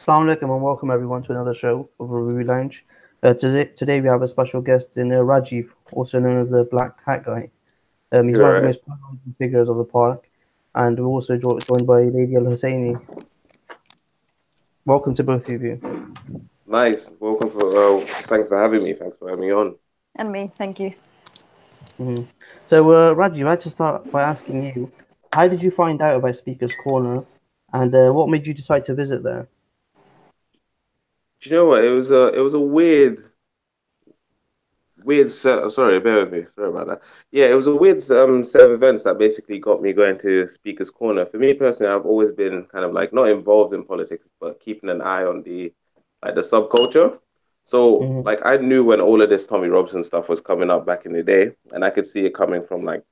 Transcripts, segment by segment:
Assalamu alaikum and welcome everyone to another show of Review Lounge. Today we have a special guest in Rajiv, also known as the Black Hat Guy. He's one of the You're right. most prominent figures of the park, and we're also joined by Lady Al Husseini. Welcome to both of you. Nice. Welcome thanks for having me. Thanks for having me on. And me, thank you. Mhm. Rajiv, I'd like to start by asking you, how did you find out about Speaker's Corner, and what made you decide to visit there? Do you know what? It was a weird set. Sorry, bear with me. Sorry about that. Yeah, it was a weird set of events that basically got me going to Speaker's Corner. For me personally, I've always been kind of like not involved in politics, but keeping an eye on the subculture. So Hmm. like I knew when all of this Tommy Robson stuff was coming up back in the day, and I could see it coming from like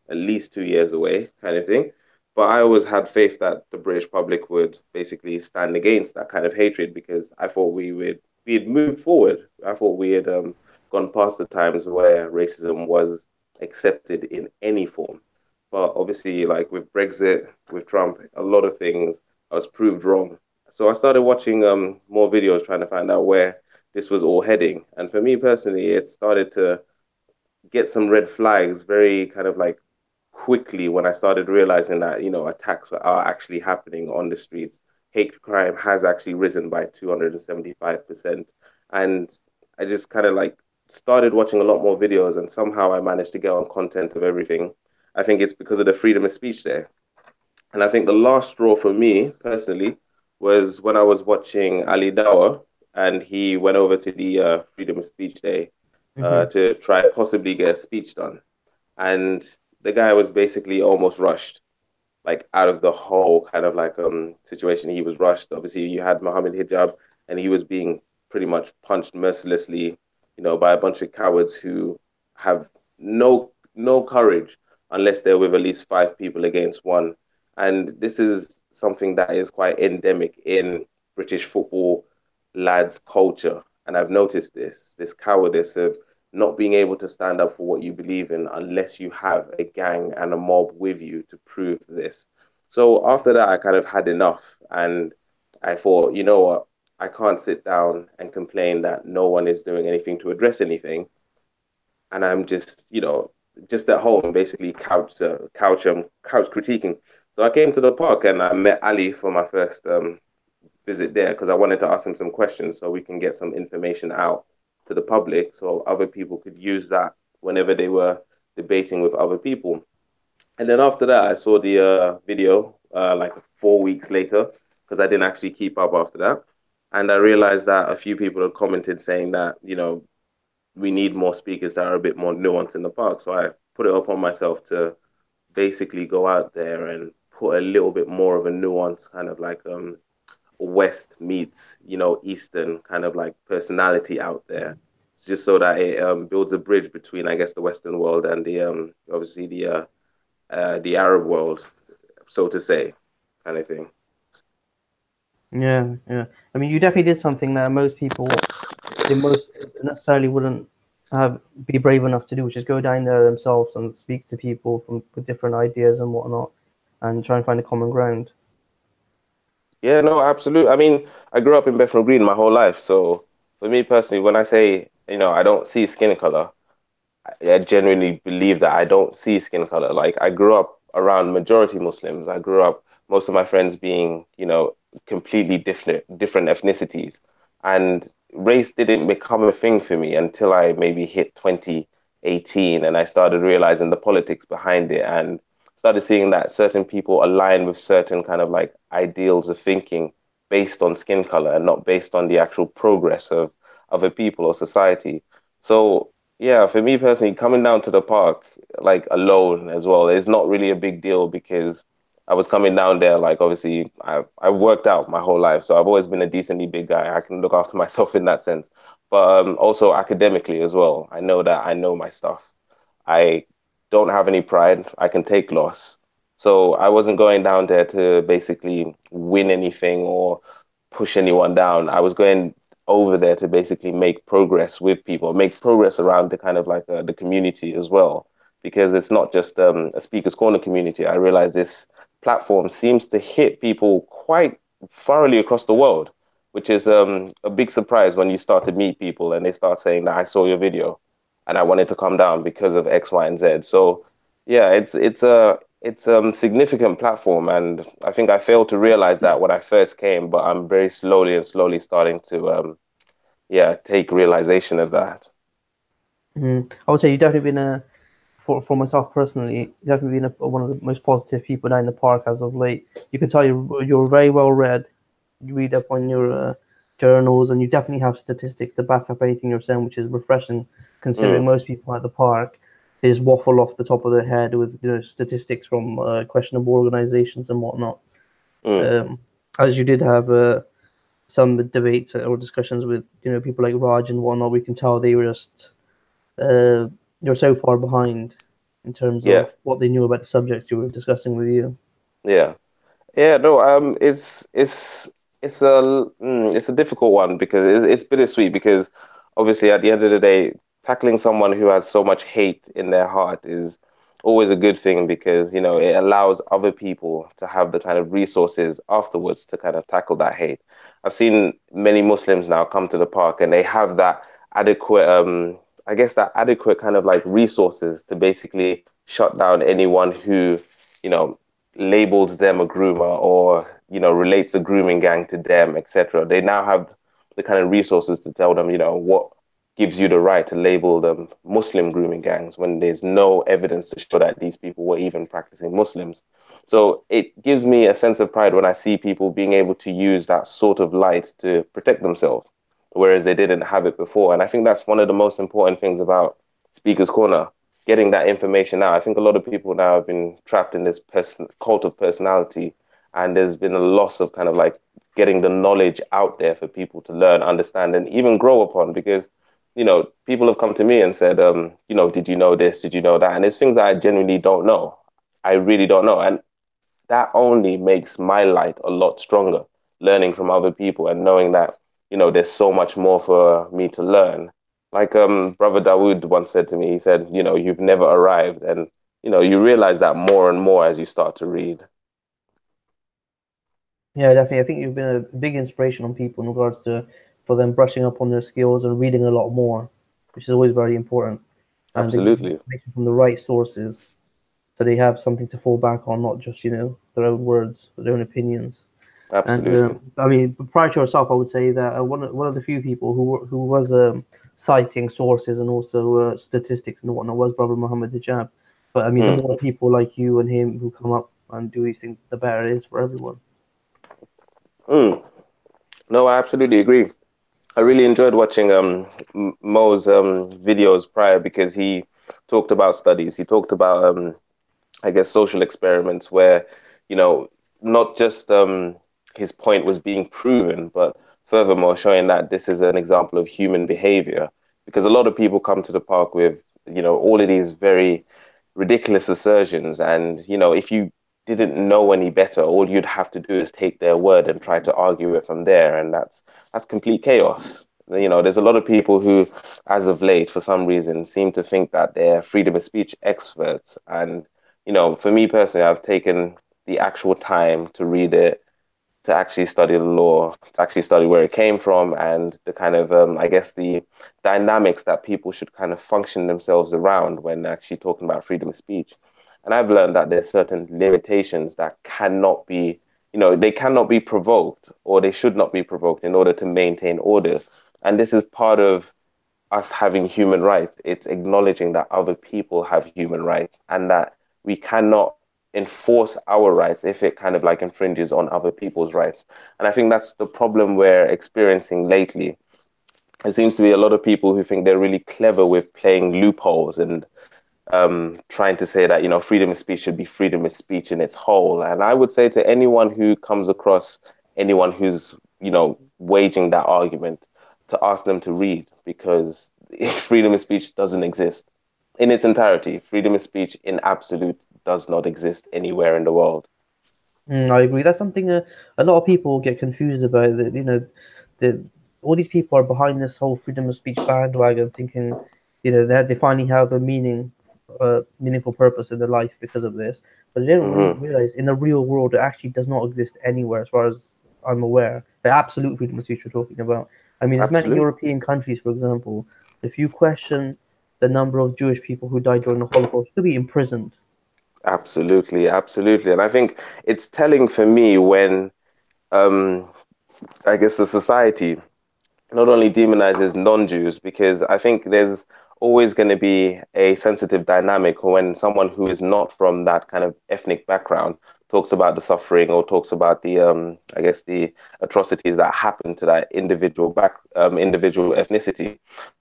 at least 2 years away, kind of thing. But I always had faith that the British public would basically stand against that kind of hatred because I thought we had moved forward. I thought we had gone past the times where racism was accepted in any form. But obviously, like with Brexit, with Trump, a lot of things I was proved wrong. So I started watching more videos trying to find out where this was all heading. And for me personally, it started to get some red flags very kind of like quickly when I started realizing that, attacks are actually happening on the streets. Hate crime has actually risen by 275%. And I just kind of like started watching a lot more videos and somehow I managed to get on content of everything. I think it's because of the freedom of speech there. And I think the last straw for me personally was when I was watching Ali Dawah and he went over to the Freedom of Speech Day Hmm. to try possibly get a speech done. And the guy was basically almost rushed, like out of the whole kind of like situation. He was rushed. Obviously, you had Mohammed Hijab, and he was being pretty much punched mercilessly, by a bunch of cowards who have no courage unless they're with at least five people against one. And this is something that is quite endemic in British football lads' culture. And I've noticed this cowardice of not being able to stand up for what you believe in unless you have a gang and a mob with you to prove this. So after that, I kind of had enough. And I thought, you know what? I can't sit down and complain that no one is doing anything to address anything. And I'm just, just at home, basically couch critiquing. So I came to the park and I met Ali for my first visit there because I wanted to ask him some questions so we can get some information out to the public so other people could use that whenever they were debating with other people. And then after that, I saw the video like 4 weeks later because I didn't actually keep up after that. And I realized that a few people had commented saying that, we need more speakers that are a bit more nuanced in the park. So I put it upon myself to basically go out there and put a little bit more of a nuance kind of like West meets, Eastern kind of like personality out there, just so that it builds a bridge between, I guess, the Western world and the obviously the Arab world, so to say, kind of thing. Yeah, yeah. I mean, you definitely did something that they most necessarily wouldn't have be brave enough to do, which is go down there themselves and speak to people from with different ideas and whatnot, and try and find a common ground. Yeah, no, absolutely. I mean, I grew up in Bethnal Green my whole life, so for me personally, when I say, I don't see skin color, I genuinely believe that I don't see skin color. Like I grew up around majority Muslims. I grew up most of my friends being, completely different ethnicities. And race didn't become a thing for me until I maybe hit 2018 and I started realizing the politics behind it and started seeing that certain people align with certain kind of like ideals of thinking based on skin color and not based on the actual progress of other people or society. So yeah, for me personally, coming down to the park like alone as well is not really a big deal because I was coming down there like obviously I worked out my whole life, so I've always been a decently big guy. I can look after myself in that sense, but also academically as well. I know that I know my stuff. I don't have any pride. I can take loss. So I wasn't going down there to basically win anything or push anyone down. I was going over there to basically make progress with people, make progress around the kind of like the community as well, because it's not just a Speakers Corner community. I realize this platform seems to hit people quite thoroughly across the world. which is a big surprise when you start to meet people and they start saying that I saw your video and I wanted to come down because of X, Y, and Z. So yeah, it's a significant platform, and I think I failed to realize that when I first came, but I'm very slowly and slowly starting to yeah, take realization of that. I would say you've definitely been a for myself personally, definitely been one of the most positive people down in the park as of late. You can tell you're very well read. You read up on your journals, and you definitely have statistics to back up anything you're saying, which is refreshing, considering Mm, most people at the park they just waffle off the top of their head with statistics from questionable organizations and whatnot. mm, Um, as you did have some debates or discussions with people like Raj and whatnot, we can tell they were just uh, you're so far behind in terms yeah, of what they knew about the subjects you were discussing with you. yeah. Yeah, no, it's a difficult one because it's bittersweet because obviously at the end of the day, tackling someone who has so much hate in their heart is always a good thing because, it allows other people to have the kind of resources afterwards to kind of tackle that hate. I've seen many Muslims now come to the park and they have that adequate, I guess that adequate kind of like resources to basically shut down anyone who, you know, labels them a groomer or relates a grooming gang to them, etc. They now have the kind of resources to tell them what gives you the right to label them Muslim grooming gangs when there's no evidence to show that these people were even practicing Muslims. So it gives me a sense of pride when I see people being able to use that sort of light to protect themselves, whereas they didn't have it before. And I think that's one of the most important things about Speaker's Corner, getting that information out. I think a lot of people now have been trapped in this cult of personality, and there's been a loss of kind of like getting the knowledge out there for people to learn, understand, and even grow upon. Because people have come to me and said, did you know this? Did you know that? And it's things that I genuinely don't know. I really don't know, and that only makes my light a lot stronger. Learning from other people and knowing that there's so much more for me to learn. Like brother Dawood once said to me, he said, you've never arrived, and you realize that more and more as you start to read. Yeah, definitely. I think you've been a big inspiration on people in regards to for them brushing up on their skills and reading a lot more, which is always very important. And they get Absolutely, information from the right sources, so they have something to fall back on, not just their own words, but their own opinions. And absolutely. I mean, prior to yourself, I would say that one of the few people who was citing sources and also statistics and whatnot was Brother Muhammad Hijab. But I mean, the Mm, more people like you and him who come up and do these things, the better it is for everyone. mm. No, I absolutely agree. I really enjoyed watching Mo's videos prior because he talked about studies. He talked about I guess, social experiments where, you know, not just his point was being proven, but furthermore showing that this is an example of human behavior. Because a lot of people come to the park with, all of these very ridiculous assertions. And, if you didn't know any better, all you'd have to do is take their word and try to argue it from there. And that's complete chaos. There's a lot of people who, as of late, for some reason, seem to think that they're freedom of speech experts. And for me personally, I've taken the actual time to read it, to actually study the law, to actually study where it came from, and the kind of, I guess, the dynamics that people should kind of function themselves around when actually talking about freedom of speech. And I've learned that there's certain limitations that cannot be, they cannot be provoked or they should not be provoked in order to maintain order. And this is part of us having human rights. It's acknowledging that other people have human rights and that we cannot enforce our rights if it kind of like infringes on other people's rights. And I think that's the problem we're experiencing lately. There seems to be a lot of people who think they're really clever with playing loopholes and trying to say that freedom of speech should be freedom of speech in its whole. And I would say to anyone who comes across anyone who's waging that argument to ask them to read because freedom of speech doesn't exist in its entirety. Freedom of speech in absolute does not exist anywhere in the world. I agree. That's something a lot of people get confused about. That that all these people are behind this whole freedom of speech bandwagon, thinking that they finally have a meaningful purpose in their life because of this. But they don't Hmm. realize in the real world it actually does not exist anywhere, as far as I'm aware. The absolute freedom of speech we're talking about. I mean, there's many Absolutely. European countries, for example, if you question the number of Jewish people who died during the Holocaust, you'll be imprisoned. Absolutely, absolutely. And I think it's telling for me when um I guess the society not only demonizes non-Jews, because I think there's always going to be a sensitive dynamic when someone who is not from that kind of ethnic background talks about the suffering or talks about the I guess the atrocities that happen to that individual ethnicity.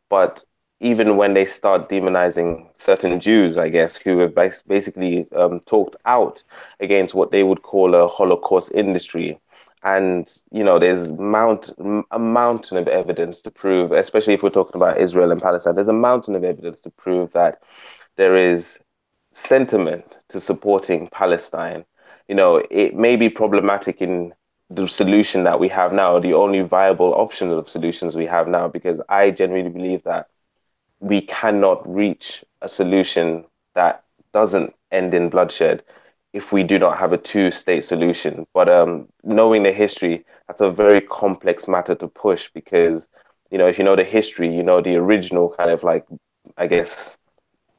But even when they start demonizing certain Jews, I guess, who have basically talked out against what they would call a Holocaust industry, and there's a mountain of evidence to prove, especially if we're talking about Israel and Palestine, there's a mountain of evidence to prove that there is sentiment to supporting Palestine. It may be problematic in the solution that we have now, the only viable option of solutions we have now, because I genuinely believe that we cannot reach a solution that doesn't end in bloodshed if we do not have a two-state solution. But knowing the history, that's a very complex matter to push because, if you know the history, the original kind of like, I guess,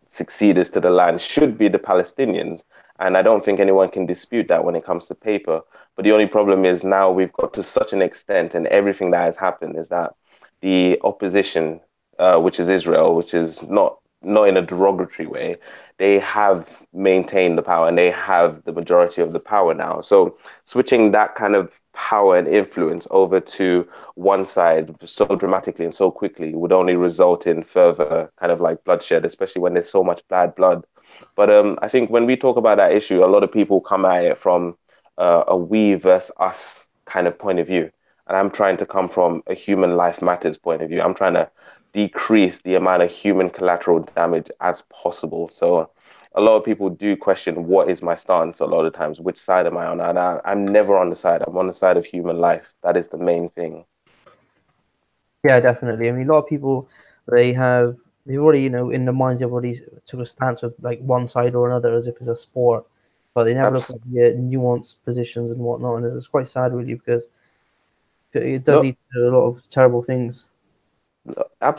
succeeders to the land should be the Palestinians. And I don't think anyone can dispute that when it comes to paper. But the only problem is now we've got to such an extent, and everything that has happened is that the opposition, which is Israel, which is not in a derogatory way, they have maintained the power and they have the majority of the power now. So switching that kind of power and influence over to one side so dramatically and so quickly would only result in further kind of like bloodshed, especially when there's so much bad blood. But I think when we talk about that issue, a lot of people come at it from a we versus us kind of point of view. And I'm trying to come from a human life matters point of view. I'm trying to decrease the amount of human collateral damage as possible. So a lot of people do question what is my stance a lot of times, which side am I on? And I'm never on the side. I'm on the side of human life. That is the main thing. Yeah, definitely. I mean, a lot of people they have they've already in their minds they've already took a stance with like one side or another as if it's a sport, but they never look Abs at the nuanced positions and whatnot, and it's quite sad really because it does no, lead to a lot of terrible things.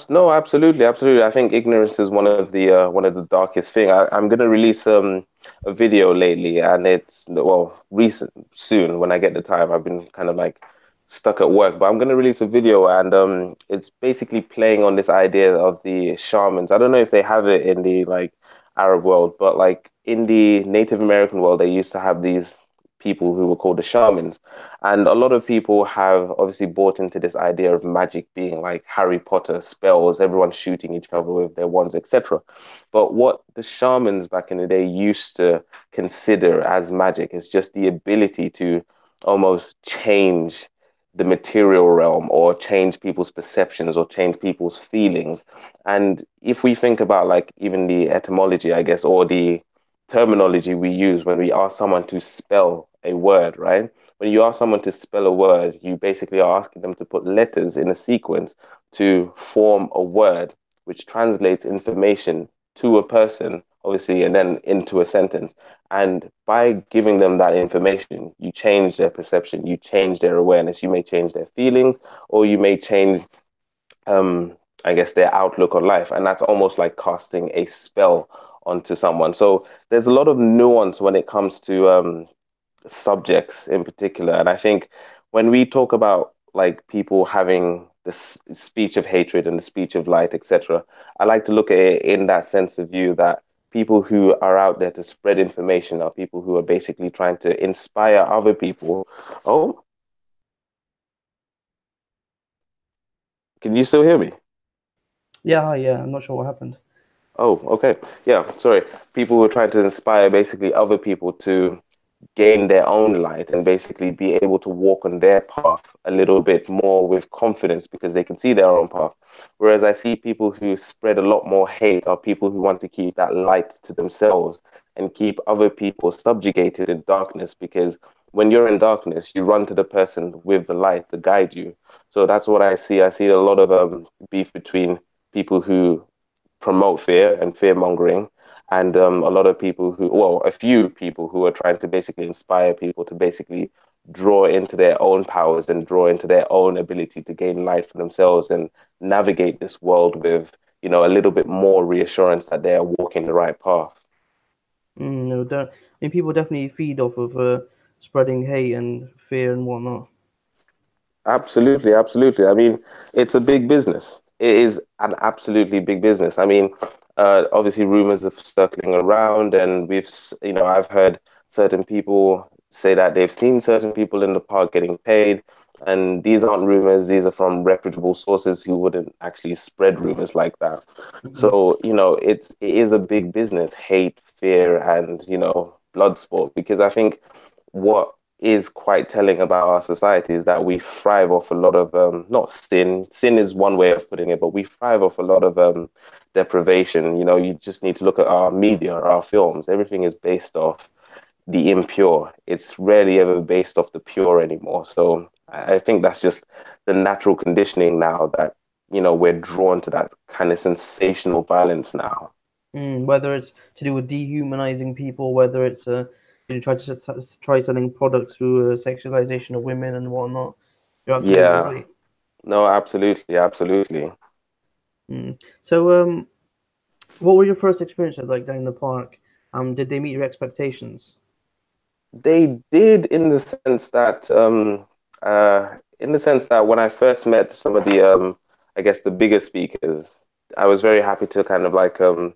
no, absolutely, absolutely. I think ignorance is one of the darkest thing. I'm gonna release a video lately, and it's well recent soon when I get the time. I've been kind of like stuck at work, but I'm gonna release a video, and it's basically playing on this idea of the shamans. I don't know if they have it in the like Arab world, but like in the Native American world, they used to have these people who were called the shamans. And a lot of people have obviously bought into this idea of magic being like Harry Potter spells, everyone shooting each other with their wands, etc. But what the shamans back in the day used to consider as magic is just the ability to almost change the material realm or change people's perceptions or change people's feelings. And if we think about like even the etymology, I guess, or the terminology we use when we ask someone to spell a word, right? When you ask someone to spell a word, you basically are asking them to put letters in a sequence to form a word, which translates information to a person, obviously, and then into a sentence. And by giving them that information, you change their perception, you change their awareness, you may change their feelings, or you may change um, I guess, their outlook on life. And that's almost like casting a spell onto someone. So there's a lot of nuance when it comes to subjects in particular. And I think when we talk about like people having this speech of hatred and the speech of light, etc., I like to look at it in that sense of view that people who are out there to spread information are people who are basically trying to inspire other people. Oh, can you still hear me? Yeah, yeah. I'm not sure what happened. Oh, okay. Yeah, sorry. People who are trying to inspire basically other people to gain their own light and basically be able to walk on their path a little bit more with confidence because they can see their own path. Whereas I see people who spread a lot more hate are people who want to keep that light to themselves and keep other people subjugated in darkness because when you're in darkness, you run to the person with the light to guide you. So that's what I see. I see a lot of beef between people who promote fear and fear mongering, and a lot of people who, well, a few people who are trying to basically inspire people to basically draw into their own powers and draw into their own ability to gain light for themselves and navigate this world with, a little bit more reassurance that they are walking the right path. No, I mean, people definitely feed off of spreading hate and fear and whatnot. Absolutely, absolutely. I mean, it's a big business. It is an absolutely big business. I mean, obviously rumors are circling around, and I've heard certain people say that they've seen certain people in the park getting paid, and these aren't rumors. These are from reputable sources who wouldn't actually spread rumors like that. Mm. So, it is a big business, hate, fear, and, blood sport, because I think what is quite telling about our society is that we thrive off a lot of not sin. Sin is one way of putting it, but we thrive off a lot of deprivation. You just need to look at our media, our films. Everything is based off the impure. It's rarely ever based off the pure anymore. So I think that's just the natural conditioning now that, we're drawn to that kind of sensational violence now. Whether it's to do with dehumanizing people, whether it's try selling products through sexualization of women and whatnot. You're absolutely Yeah, right. no, absolutely, absolutely. So, what were your first experiences like down in the park? Did they meet your expectations? They did in the sense that when I first met some of the I guess the bigger speakers, I was very happy to kind of like come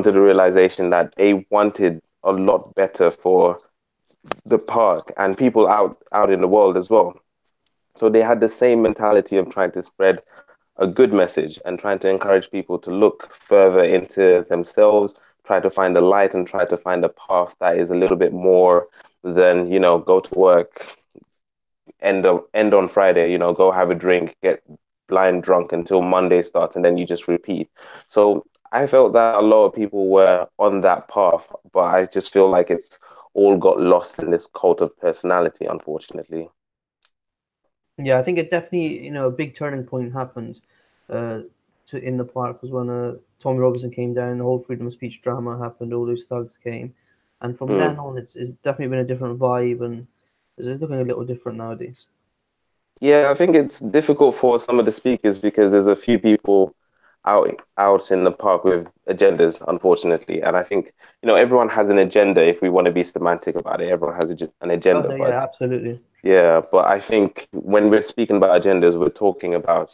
to the realization that they wanted a lot better for the park and people out in the world as well. So they had the same mentality of trying to spread a good message and trying to encourage people to look further into themselves, try to find a light and try to find a path that is a little bit more than, go to work, end on Friday, go have a drink, get blind drunk until Monday starts, and then you just repeat. So I felt that a lot of people were on that path, but I just feel like it's all got lost in this cult of personality, unfortunately. Yeah, I think it definitely, a big turning point happened uh, in the park was when Tommy Robinson came down, the whole freedom of speech drama happened, all those thugs came, and from then Mm. on, it's definitely been a different vibe, and it's looking a little different nowadays. Yeah, I think it's difficult for some of the speakers because there's a few people out in the park with agendas, unfortunately. And I think, everyone has an agenda if we want to be semantic about it. Everyone has an Oh agenda, no, yeah, but absolutely. yeah, but I think when we're speaking about agendas, we're talking about,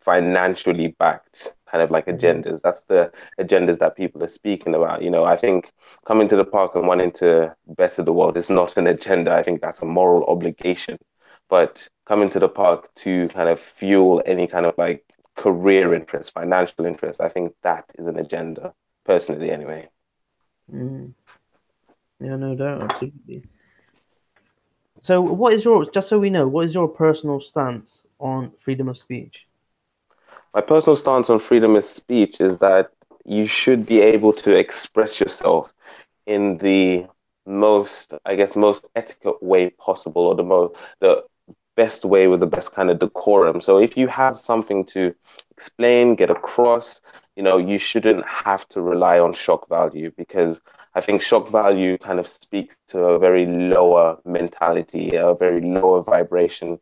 financially backed kind of like Mm. agendas. That's the agendas that people are speaking about. I think coming to the park and wanting to better the world is not an agenda. I think that's a moral obligation. But coming to the park to kind of fuel any kind of like career interest, financial interest, I think that is an agenda, personally, anyway. Mm. Yeah, no doubt, absolutely. So, what is your, just so we know, what is your personal stance on freedom of speech? My personal stance on freedom of speech is that you should be able to express yourself in the most, I guess, most etiquette way possible, or the best way with the best kind of decorum. So if you have something to explain, get across, you shouldn't have to rely on shock value, because I think shock value kind of speaks to a very lower mentality, a very lower vibration.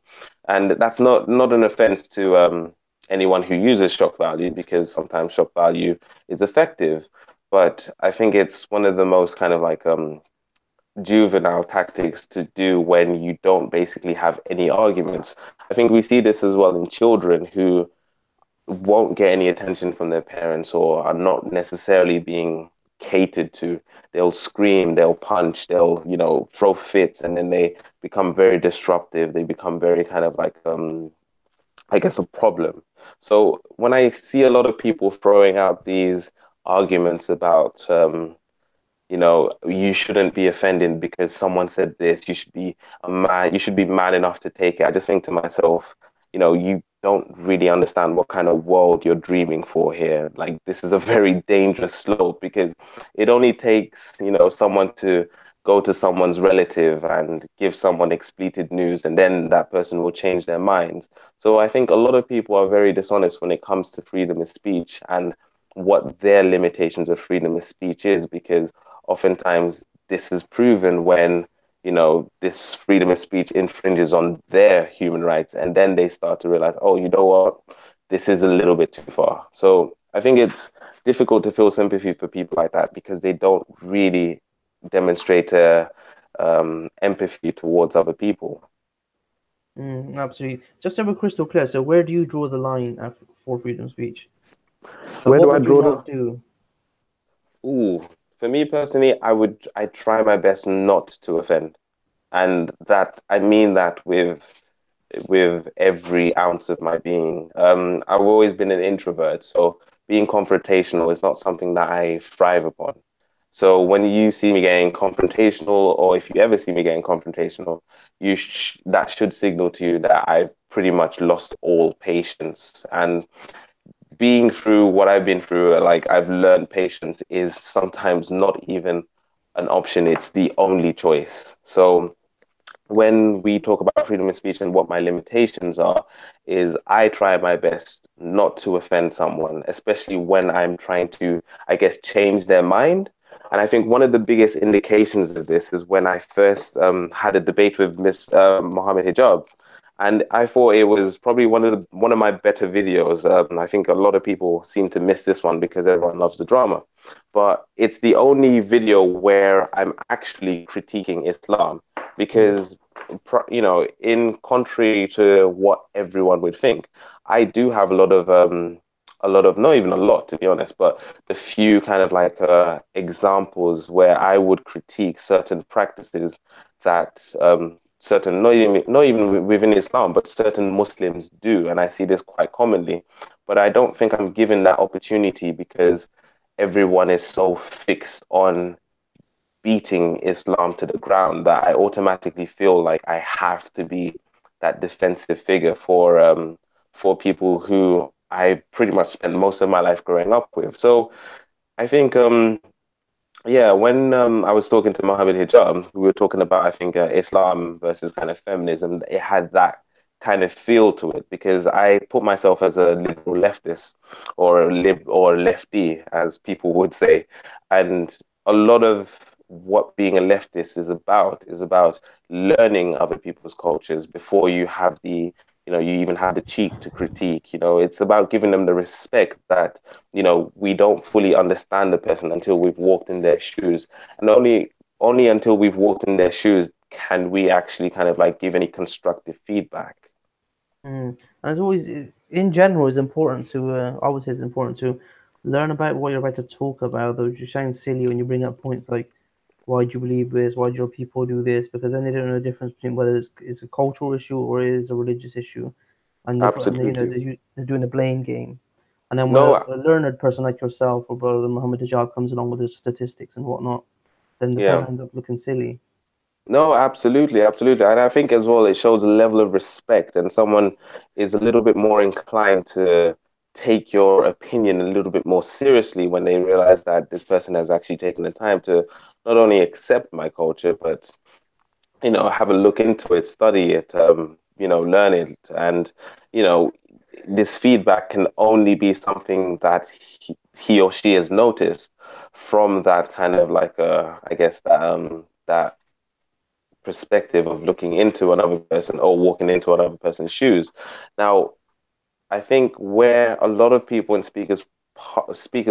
And that's not an offense to anyone who uses shock value, because sometimes shock value is effective. But I think it's one of the most kind of like juvenile tactics to do when you don't basically have any arguments. I think we see this as well in children who won't get any attention from their parents or are not necessarily being catered to. They'll scream, they'll punch, they'll, throw fits, and then they become very disruptive. They become very kind of like I guess a problem. So when I see a lot of people throwing out these arguments about you shouldn't be offended because someone said this. You should be a man. You should be man enough to take it. I just think to myself, you don't really understand what kind of world you're dreaming for here. Like, this is a very dangerous slope, because it only takes, someone to go to someone's relative and give someone expletive news, and then that person will change their minds. So I think a lot of people are very dishonest when it comes to freedom of speech and what their limitations of freedom of speech is, because oftentimes this is proven when this freedom of speech infringes on their human rights, and then they start to realize, oh, you know what, this is a little bit too far. So I think it's difficult to feel sympathy for people like that because they don't really demonstrate empathy towards other people. Absolutely. Just to be crystal clear, so where do you draw the line for freedom of speech? Like, Where what do I would you draw the? not do? Ooh, for me personally, I try my best not to offend, and that I mean that with every ounce of my being. I've always been an introvert, so being confrontational is not something that I thrive upon. So when you see me getting confrontational, or if you ever see me getting confrontational, that should signal to you that I've pretty much lost all patience. And being through what I've been through, like I've learned patience is sometimes not even an option, it's the only choice. So when we talk about freedom of speech and what my limitations are, is I try my best not to offend someone, especially when I'm trying to, I guess, change their mind. And I think one of the biggest indications of this is when I first had a debate with Miss Mohammed Hijab, and I thought it was probably one of my better videos. I think a lot of people seem to miss this one because everyone loves the drama, but it's the only video where I'm actually critiquing Islam Mm, because in contrary to what everyone would think, I do have a lot of, not even a lot to be honest, but the few kind of like examples where I would critique certain practices that certain, not even within Islam, but certain Muslims do, and I see this quite commonly. But I don't think I'm given that opportunity because everyone is so fixed on beating Islam to the ground that I automatically feel like I have to be that defensive figure for people who I pretty much spent most of my life growing up with. So I think yeah, when I was talking to Mohammed Hijab, we were talking about, I think, Islam versus kind of feminism. It had that kind of feel to it because I put myself as a liberal leftist or a lefty, as people would say. And a lot of what being a leftist is about learning other people's cultures before you even have the cheek to critique. It's about giving them the respect that we don't fully understand the person until we've walked in their shoes. And only until we've walked in their shoes can we actually kind of like give any constructive feedback. As always, in general, it's important to, I would say it's important to learn about what you're about to talk about, though you sound silly when you bring up points like, why do you believe this? Why do your people do this? Because then they don't know the difference between whether it's a cultural issue or it is a religious issue. And Absolutely. they're doing a blame game. And then when No, a learned person like yourself or Brother Muhammad Hijab comes along with his statistics and whatnot, then the person yeah. ends up looking silly. No, absolutely, absolutely. And I think as well, it shows a level of respect, and someone is a little bit more inclined to take your opinion a little bit more seriously when they realize that this person has actually taken the time to not only accept my culture, but have a look into it, study it, learn it. And, you know, this feedback can only be something that he or she has noticed from that kind of like, I guess that perspective of looking into another person or walking into another person's shoes. Now, I think where a lot of people in speakers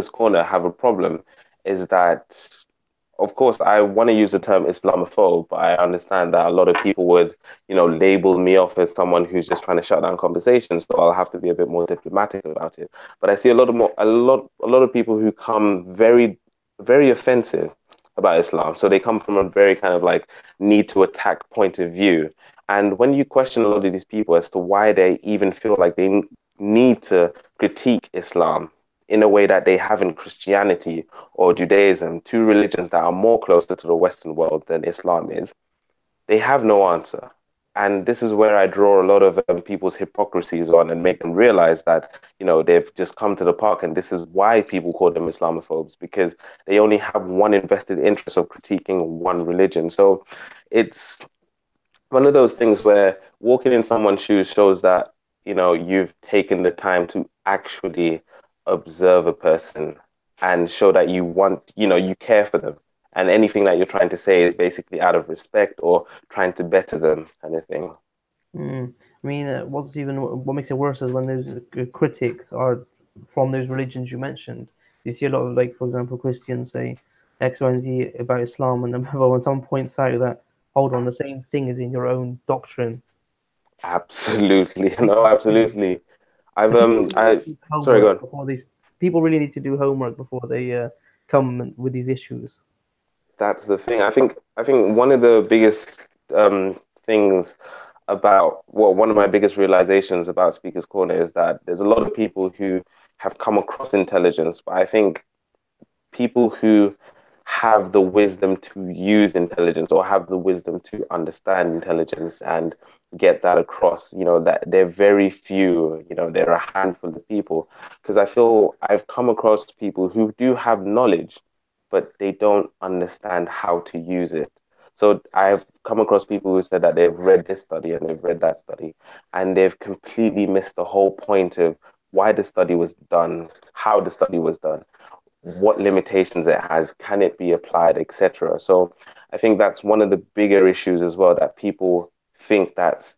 corner have a problem is that, of course, I want to use the term Islamophobe, but I understand that a lot of people would, label me off as someone who's just trying to shut down conversations. So I'll have to be a bit more diplomatic about it. But I see a lot of people who come very, very offensive about Islam. So they come from a very kind of like need to attack point of view. And when you question a lot of these people as to why they even feel like they need to critique Islam in a way that they have in Christianity or Judaism, two religions that are more closer to the Western world than Islam is, they have no answer. And this is where I draw a lot of people's hypocrisies on and make them realize that, they've just come to the park and this is why people call them Islamophobes, because they only have one invested interest of critiquing one religion. So it's one of those things where walking in someone's shoes shows that you've taken the time to actually observe a person and show that you care for them and anything that you're trying to say is basically out of respect or trying to better them, kind of thing. Mm. I mean, what makes it worse is when those critics are from those religions you mentioned. You see a lot of, like, for example, Christians say X, Y, and Z about Islam, and then when someone points out that, hold on, the same thing is in your own doctrine. Absolutely. Makes No, it crazy. absolutely. I've So people really I need to do sorry, go homework on. before they. People really need to do homework before they come with these issues. That's the thing. I think one of the biggest things about, well, one of my biggest realizations about Speaker's Corner is that there's a lot of people who have come across intelligence, but I think people who have the wisdom to use intelligence or have the wisdom to understand intelligence and get that across, that they're very few, they're a handful of people. Because I feel I've come across people who do have knowledge, but they don't understand how to use it. So I've come across people who said that they've read this study and they've read that study, and they've completely missed the whole point of why the study was done, how the study was done, what limitations it has, can it be applied, etc. So I think that's one of the bigger issues as well, that people think that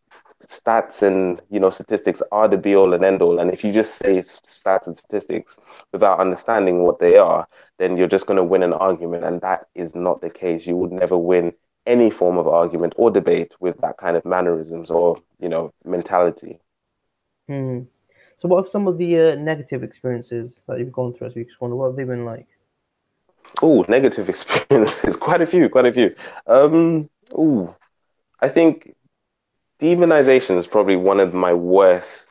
stats and statistics are the be all and end all. And if you just say stats and statistics without understanding what they are, then you're just going to win an argument, and that is not the case. You would never win any form of argument or debate with that kind of mannerisms or mentality. Hmm. So, what have some of the negative experiences that you've gone through as Speaker's Corner? What have they been like? Oh, negative experiences. Quite a few, quite a few. Oh, I think demonization is probably one of my worst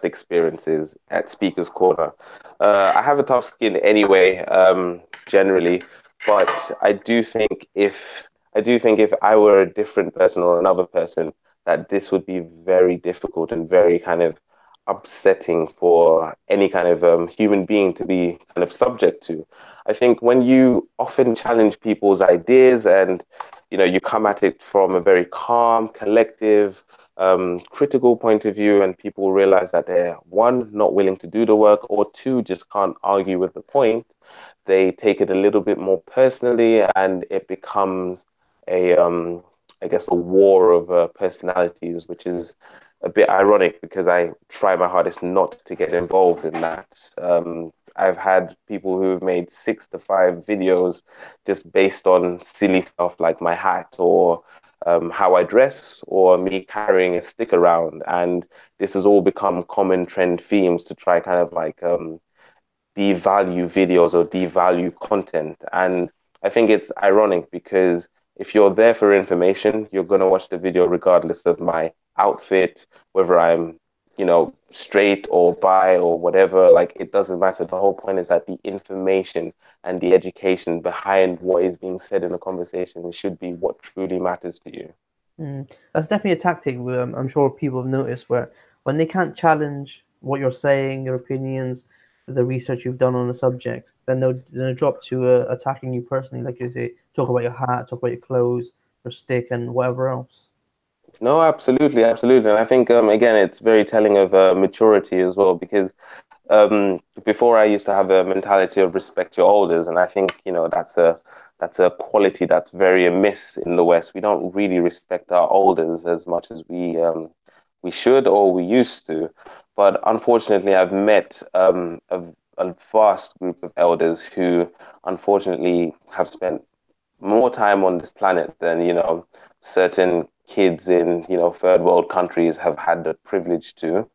experiences at Speaker's Corner. I have a tough skin anyway, generally, but I do think if I were a different person or another person, that this would be very difficult and very kind of upsetting for any kind of human being to be kind of subject to. I think when you often challenge people's ideas and you come at it from a very calm, collective, critical point of view, and people realize that they're one, not willing to do the work, or two, just can't argue with the point. They take it a little bit more personally, and it becomes I guess, a war of personalities, which is a bit ironic because I try my hardest not to get involved in that. I've had people who've made 6 to 5 videos just based on silly stuff like my hat or how I dress or me carrying a stick around. And this has all become common trend themes to try kind of like devalue videos or devalue content. And I think it's ironic because if you're there for information, you're going to watch the video regardless of my outfit, whether I'm, straight or bi or whatever. Like, it doesn't matter. The whole point is that the information and the education behind what is being said in a conversation should be what truly matters to you. Mm. That's definitely a tactic. I'm sure people have noticed where when they can't challenge what you're saying, your opinions, the research you've done on a subject, then they'll drop to attacking you personally, like you say, talk about your hat, talk about your clothes, your stick, and whatever else. No, absolutely, absolutely. And I think, again, it's very telling of maturity as well, because before I used to have a mentality of respect your elders, and I think that's a quality that's very amiss in the West. We don't really respect our elders as much as we should or we used to. But unfortunately, I've met a vast group of elders who unfortunately have spent more time on this planet than certain kids in third world countries have had the privilege to,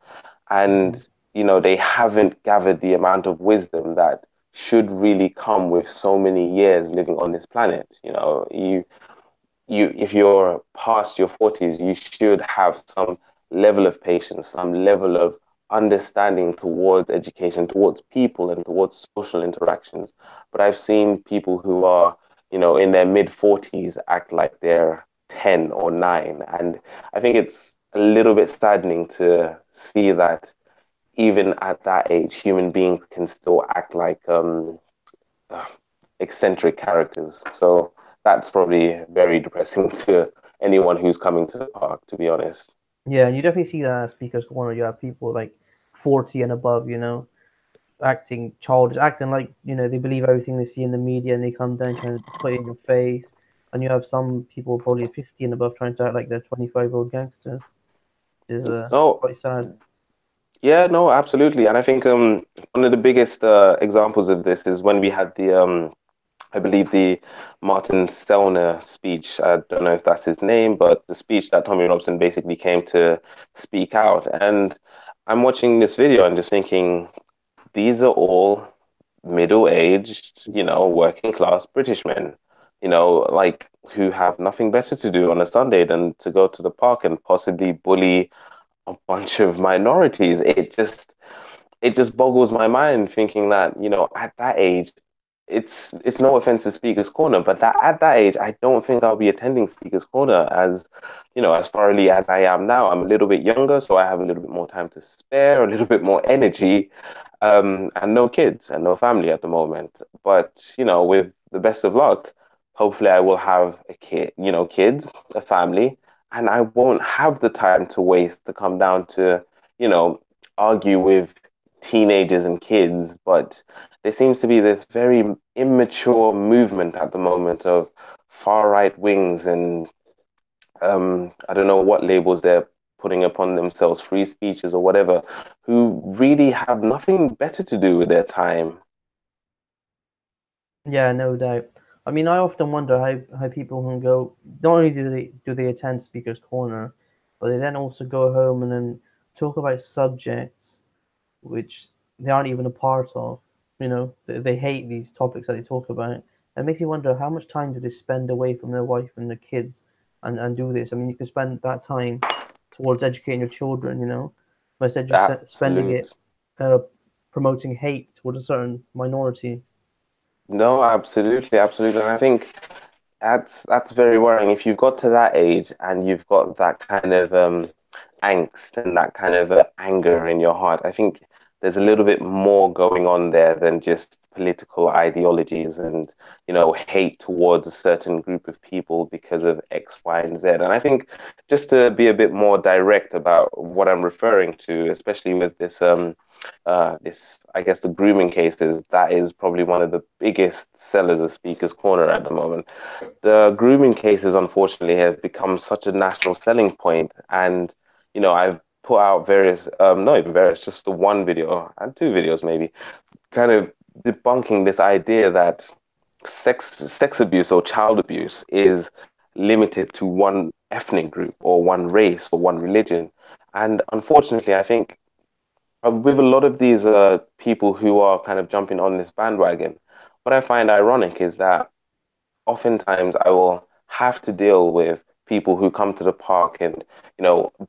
Mm. and they haven't gathered the amount of wisdom that should really come with so many years living on this planet. You if you're past your 40s, you should have some level of patience, some level of understanding towards education, towards people, and towards social interactions. But I've seen people who are in their mid 40s act like they're 10 or 9, and I think it's a little bit saddening to see that even at that age human beings can still act like uh, eccentric characters. So that's probably very depressing to anyone who's coming to the park, to be honest. Yeah, and you definitely see that as Speaker's Corner. You have people like 40 and above, acting childish, acting like they believe everything they see in the media, and they come down trying to put it in your face. And you have some people probably 50 and above trying to act like they're 25-year-old gangsters. Is No, quite sad. yeah, no, absolutely. And I think one of the biggest examples of this is when we had the I believe the Martin Sellner speech. I don't know if that's his name, but the speech that Tommy Robson basically came to speak out. And I'm watching this video and just thinking, these are all middle-aged, working class British men, like who have nothing better to do on a Sunday than to go to the park and possibly bully a bunch of minorities. It just boggles my mind thinking that, at that age, it's no offense to Speaker's Corner, but that at that age, I don't think I'll be attending Speaker's Corner as thoroughly as I am now. I'm a little bit younger, so I have a little bit more time to spare, a little bit more energy, and no kids and no family at the moment. But, with the best of luck, hopefully I will have a kid, kids, a family, and I won't have the time to waste to come down to, you know, argue with teenagers and kids. But there seems to be this very immature movement at the moment of far right wings and I don't know what labels they're putting upon themselves, free speeches or whatever, who really have nothing better to do with their time. Yeah, no doubt. I mean, I often wonder how people can go. Not only do they attend Speaker's Corner, but they then also go home and then talk about subjects which they aren't even a part of. They hate these topics that they talk about. It makes you wonder how much time do they spend away from their wife and their kids and do this. I mean, you could spend that time towards educating your children, but instead just spending it Absolute. uh, promoting hate towards a certain minority. No, absolutely, absolutely. And I think that's very worrying. If you've got to that age and you've got that kind of angst and that kind of anger in your heart, I think there's a little bit more going on there than just political ideologies and, hate towards a certain group of people because of X, Y, and Z. And I think just to be a bit more direct about what I'm referring to, especially with this, I guess, the grooming cases, that is probably one of the biggest sellers of Speaker's Corner at the moment. The grooming cases, unfortunately, have become such a national selling point. And, I've put out various, not even various, just the one video and two videos maybe, kind of debunking this idea that sex abuse or child abuse is limited to one ethnic group or one race or one religion. And unfortunately, I think with a lot of these people who are kind of jumping on this bandwagon, what I find ironic is that oftentimes I will have to deal with people who come to the park and,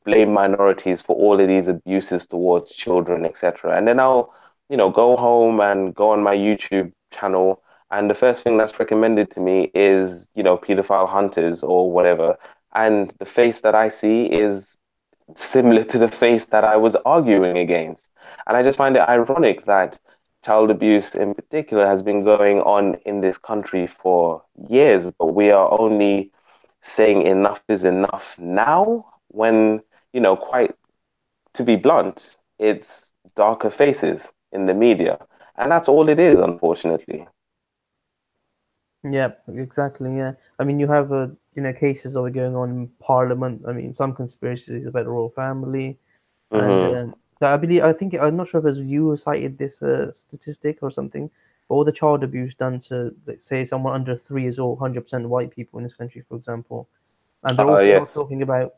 blame minorities for all of these abuses towards children, etc. And then I'll, go home and go on my YouTube channel, and the first thing that's recommended to me is, pedophile hunters or whatever. And the face that I see is similar to the face that I was arguing against. And I just find it ironic that child abuse in particular has been going on in this country for years, but we are only saying enough is enough now when, quite to be blunt, it's darker faces in the media. And that's all it is, unfortunately. Yeah, exactly. Yeah, I mean, you have cases of it going on in Parliament. I mean, some conspiracies about the royal family, and Hmm. I'm not sure if it was you who cited this statistic or something, but all the child abuse done to, let's say, someone under 3 is all 100% white people in this country, for example, and they're also not Yes, talking about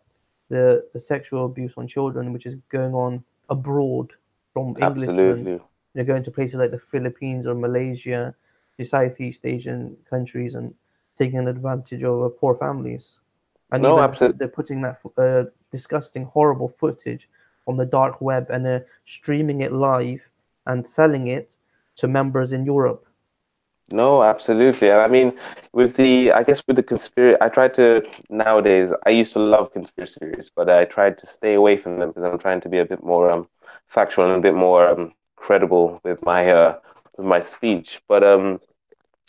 the sexual abuse on children, which is going on abroad from Englishmen. absolutely. Going to places like the Philippines or Malaysia, the Southeast Asian countries, and taking advantage of poor families. And No, even absolutely. they're putting that disgusting, horrible footage on the dark web and they're streaming it live and selling it to members in Europe. No, absolutely. And I mean, I guess with the conspiracy, I try to nowadays, I used to love conspiracy theories, but I tried to stay away from them because I'm trying to be a bit more factual and a bit more credible with my speech. But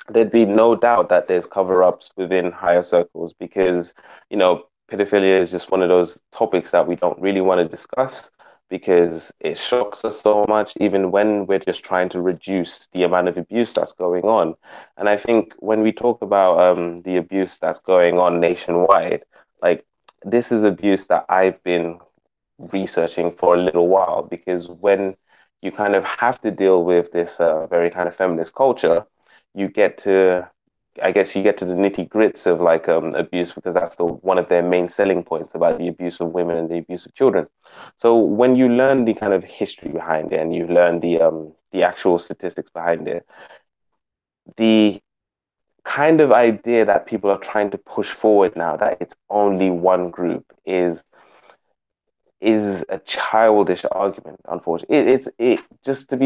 there'd be no doubt that there's cover-ups within higher circles because, pedophilia is just one of those topics that we don't really want to discuss because it shocks us so much, even when we're just trying to reduce the amount of abuse that's going on. And I think when we talk about the abuse that's going on nationwide, like this is abuse that I've been researching for a little while, because when you kind of have to deal with this very kind of feminist culture, you get to, I guess you get to the nitty grits of like abuse, because that's one of their main selling points about the abuse of women and the abuse of children. So when you learn the kind of history behind it and you learn the actual statistics behind it, the kind of idea that people are trying to push forward now that it's only one group is a childish argument. Unfortunately, it just to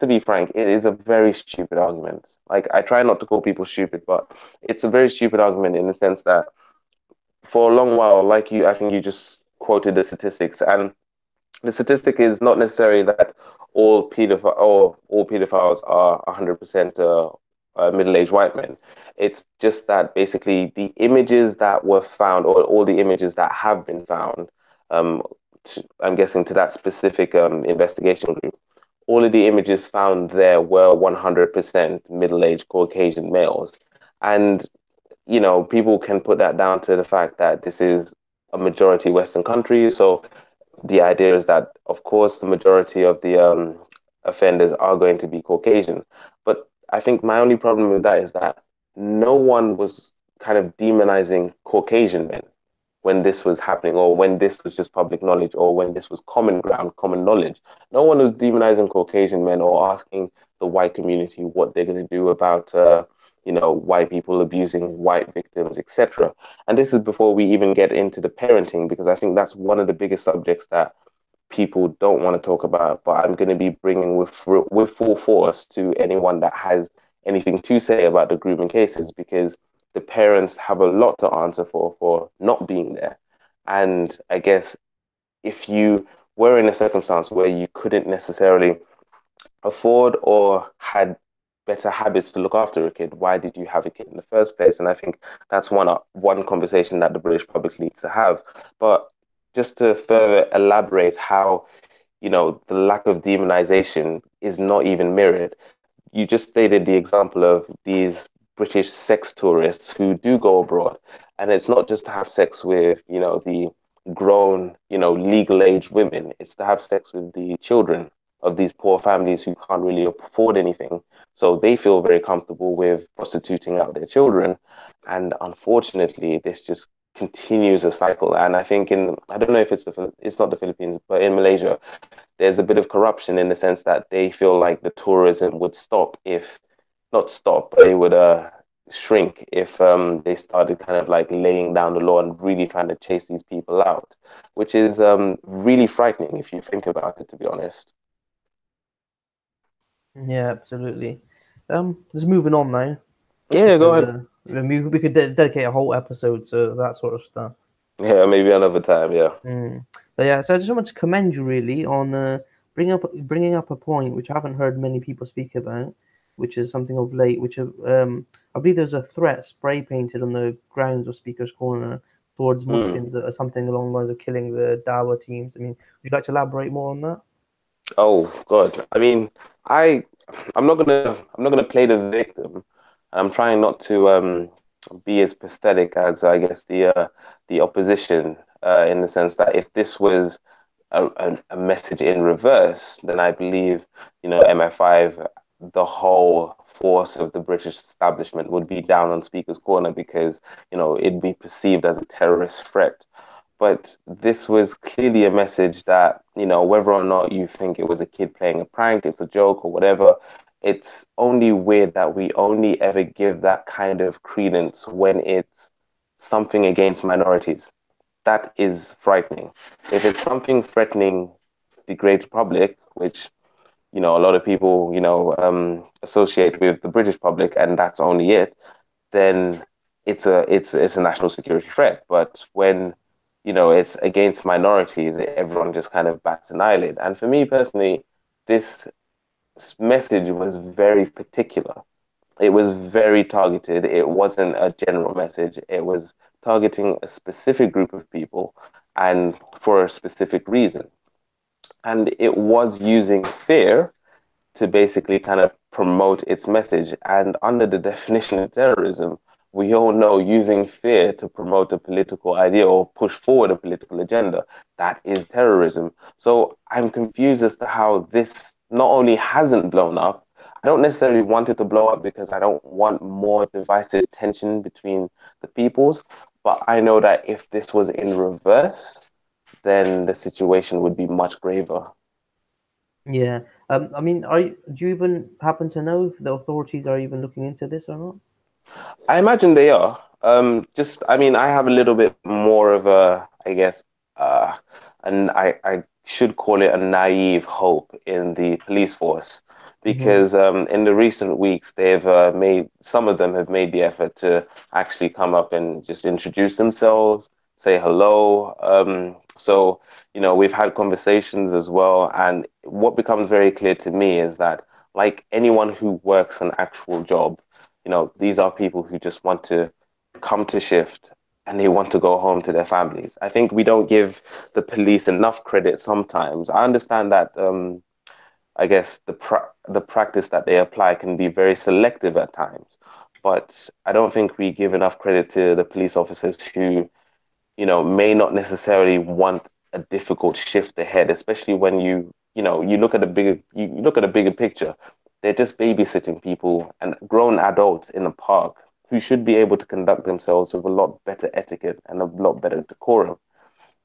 be frank, it is a very stupid argument. Like, I try not to call people stupid, but it's a very stupid argument in the sense that for a long while, like you, I think you just quoted the statistics, and the statistic is not necessarily that all pedophiles are 100% middle-aged white men. It's just that basically the images that were found, or all the images that have been found, um, I'm guessing to that specific investigation group, all of the images found there were 100% middle-aged Caucasian males. And, people can put that down to the fact that this is a majority Western country. So the idea is that, of course, the majority of the offenders are going to be Caucasian. But I think my only problem with that is that no one was kind of demonizing Caucasian men when this was happening, or when this was just public knowledge, or when this was common ground, common knowledge. No one was demonizing Caucasian men or asking the white community what they're going to do about, white people abusing white victims, etc. And this is before we even get into the parenting, because I think that's one of the biggest subjects that people don't want to talk about. But I'm going to be bringing with full force to anyone that has anything to say about the grooming cases, because the parents have a lot to answer for not being there. And I guess if you were in a circumstance where you couldn't necessarily afford or had better habits to look after a kid, why did you have a kid in the first place? And I think that's one conversation that the British public needs to have. But just to further elaborate how, the lack of demonization is not even mirrored, you just stated the example of these British sex tourists who do go abroad. And it's not just to have sex with, the grown, legal age women, it's to have sex with the children of these poor families who can't really afford anything. So they feel very comfortable with prostituting out their children. And unfortunately, this just continues a cycle. And I think I don't know if it's not the Philippines, but in Malaysia, there's a bit of corruption in the sense that they feel like the tourism would stop if, not stop, but it would shrink if they started kind of like laying down the law and really trying to chase these people out, which is really frightening if you think about it, to be honest. Yeah, absolutely. Just moving on now, Yeah, go because ahead. we could dedicate a whole episode to that sort of stuff. Yeah, maybe another time. Yeah. Mm. But yeah, so I just wanted to commend you really on bringing up a point which I haven't heard many people speak about, which is something of late. I believe there's a threat spray painted on the grounds of Speaker's Corner towards Mm. Muslims, something along the lines of killing the Dawa teams. I mean, would you like to elaborate more on that? Oh God. I mean, I I'm not gonna play the victim. I'm trying not to be as pathetic as, I guess, the opposition, in the sense that if this was a message in reverse, then I believe, MI5, the whole force of the British establishment would be down on Speaker's Corner, because, it'd be perceived as a terrorist threat. But this was clearly a message that, whether or not you think it was a kid playing a prank, it's a joke or whatever, it's only weird that we only ever give that kind of credence when it's something against minorities. That is frightening. If it's something threatening the great public, which, a lot of people, associate with the British public, and that's only it, then it's a national security threat. But when, it's against minorities, everyone just kind of bats an eyelid. And for me personally, this message was very particular. It was very targeted. It wasn't a general message. It was targeting a specific group of people and for a specific reason. and it was using fear to basically kind of promote its message. And under the definition of terrorism, we all know using fear to promote a political idea or push forward a political agenda, that is terrorism. So I'm confused as to how this not only hasn't blown up, I don't necessarily want it to blow up because I don't want more divisive tension between the peoples. But I know that if this was in reverse, then the situation would be much graver. Yeah. I mean, do you even happen to know if the authorities are even looking into this or not? I imagine they are. Just, I mean, I have a little bit more of a, I guess, uh, and I should call it a naive hope in the police force Hmm. because in the recent weeks, they've made, some of them have made the effort to actually come up and just introduce themselves, say hello. We've had conversations as well. And what becomes very clear to me is that, like anyone who works an actual job, these are people who just want to come to shift and they want to go home to their families. I think we don't give the police enough credit sometimes. I understand that I guess the practice that they apply can be very selective at times, but I don't think we give enough credit to the police officers who may not necessarily want a difficult shift ahead, especially when you look at you look at a bigger picture. They're just babysitting people and grown adults in a park who should be able to conduct themselves with a lot better etiquette and a lot better decorum.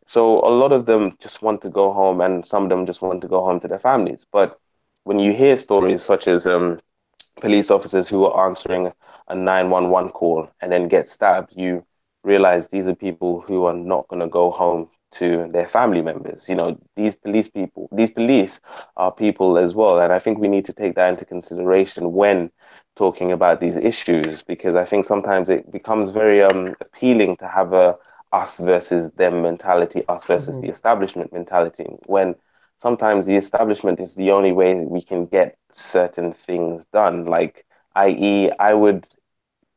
So a lot of them just want to go home, and some of them just want to go home to their families. But when you hear stories such as police officers who are answering a 911 call and then get stabbed, you realize these are people who are not going to go home to their family members. These police are people as well. And I think we need to take that into consideration when talking about these issues, because I think sometimes it becomes very appealing to have a us versus them mentality, us versus the Hmm. establishment mentality, when sometimes the establishment is the only way we can get certain things done. Like, i.e., I would,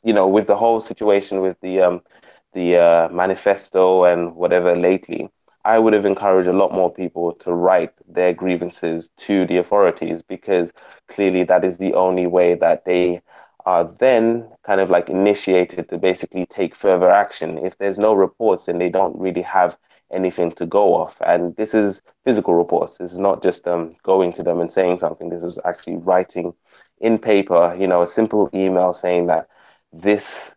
with the whole situation with the manifesto and whatever lately, I would have encouraged a lot more people to write their grievances to the authorities because clearly that is the only way that they are then kind of like initiated to basically take further action. If there's no reports, then they don't really have anything to go off. And this is physical reports. This is not just going to them and saying something. This is actually writing in paper, a simple email saying that this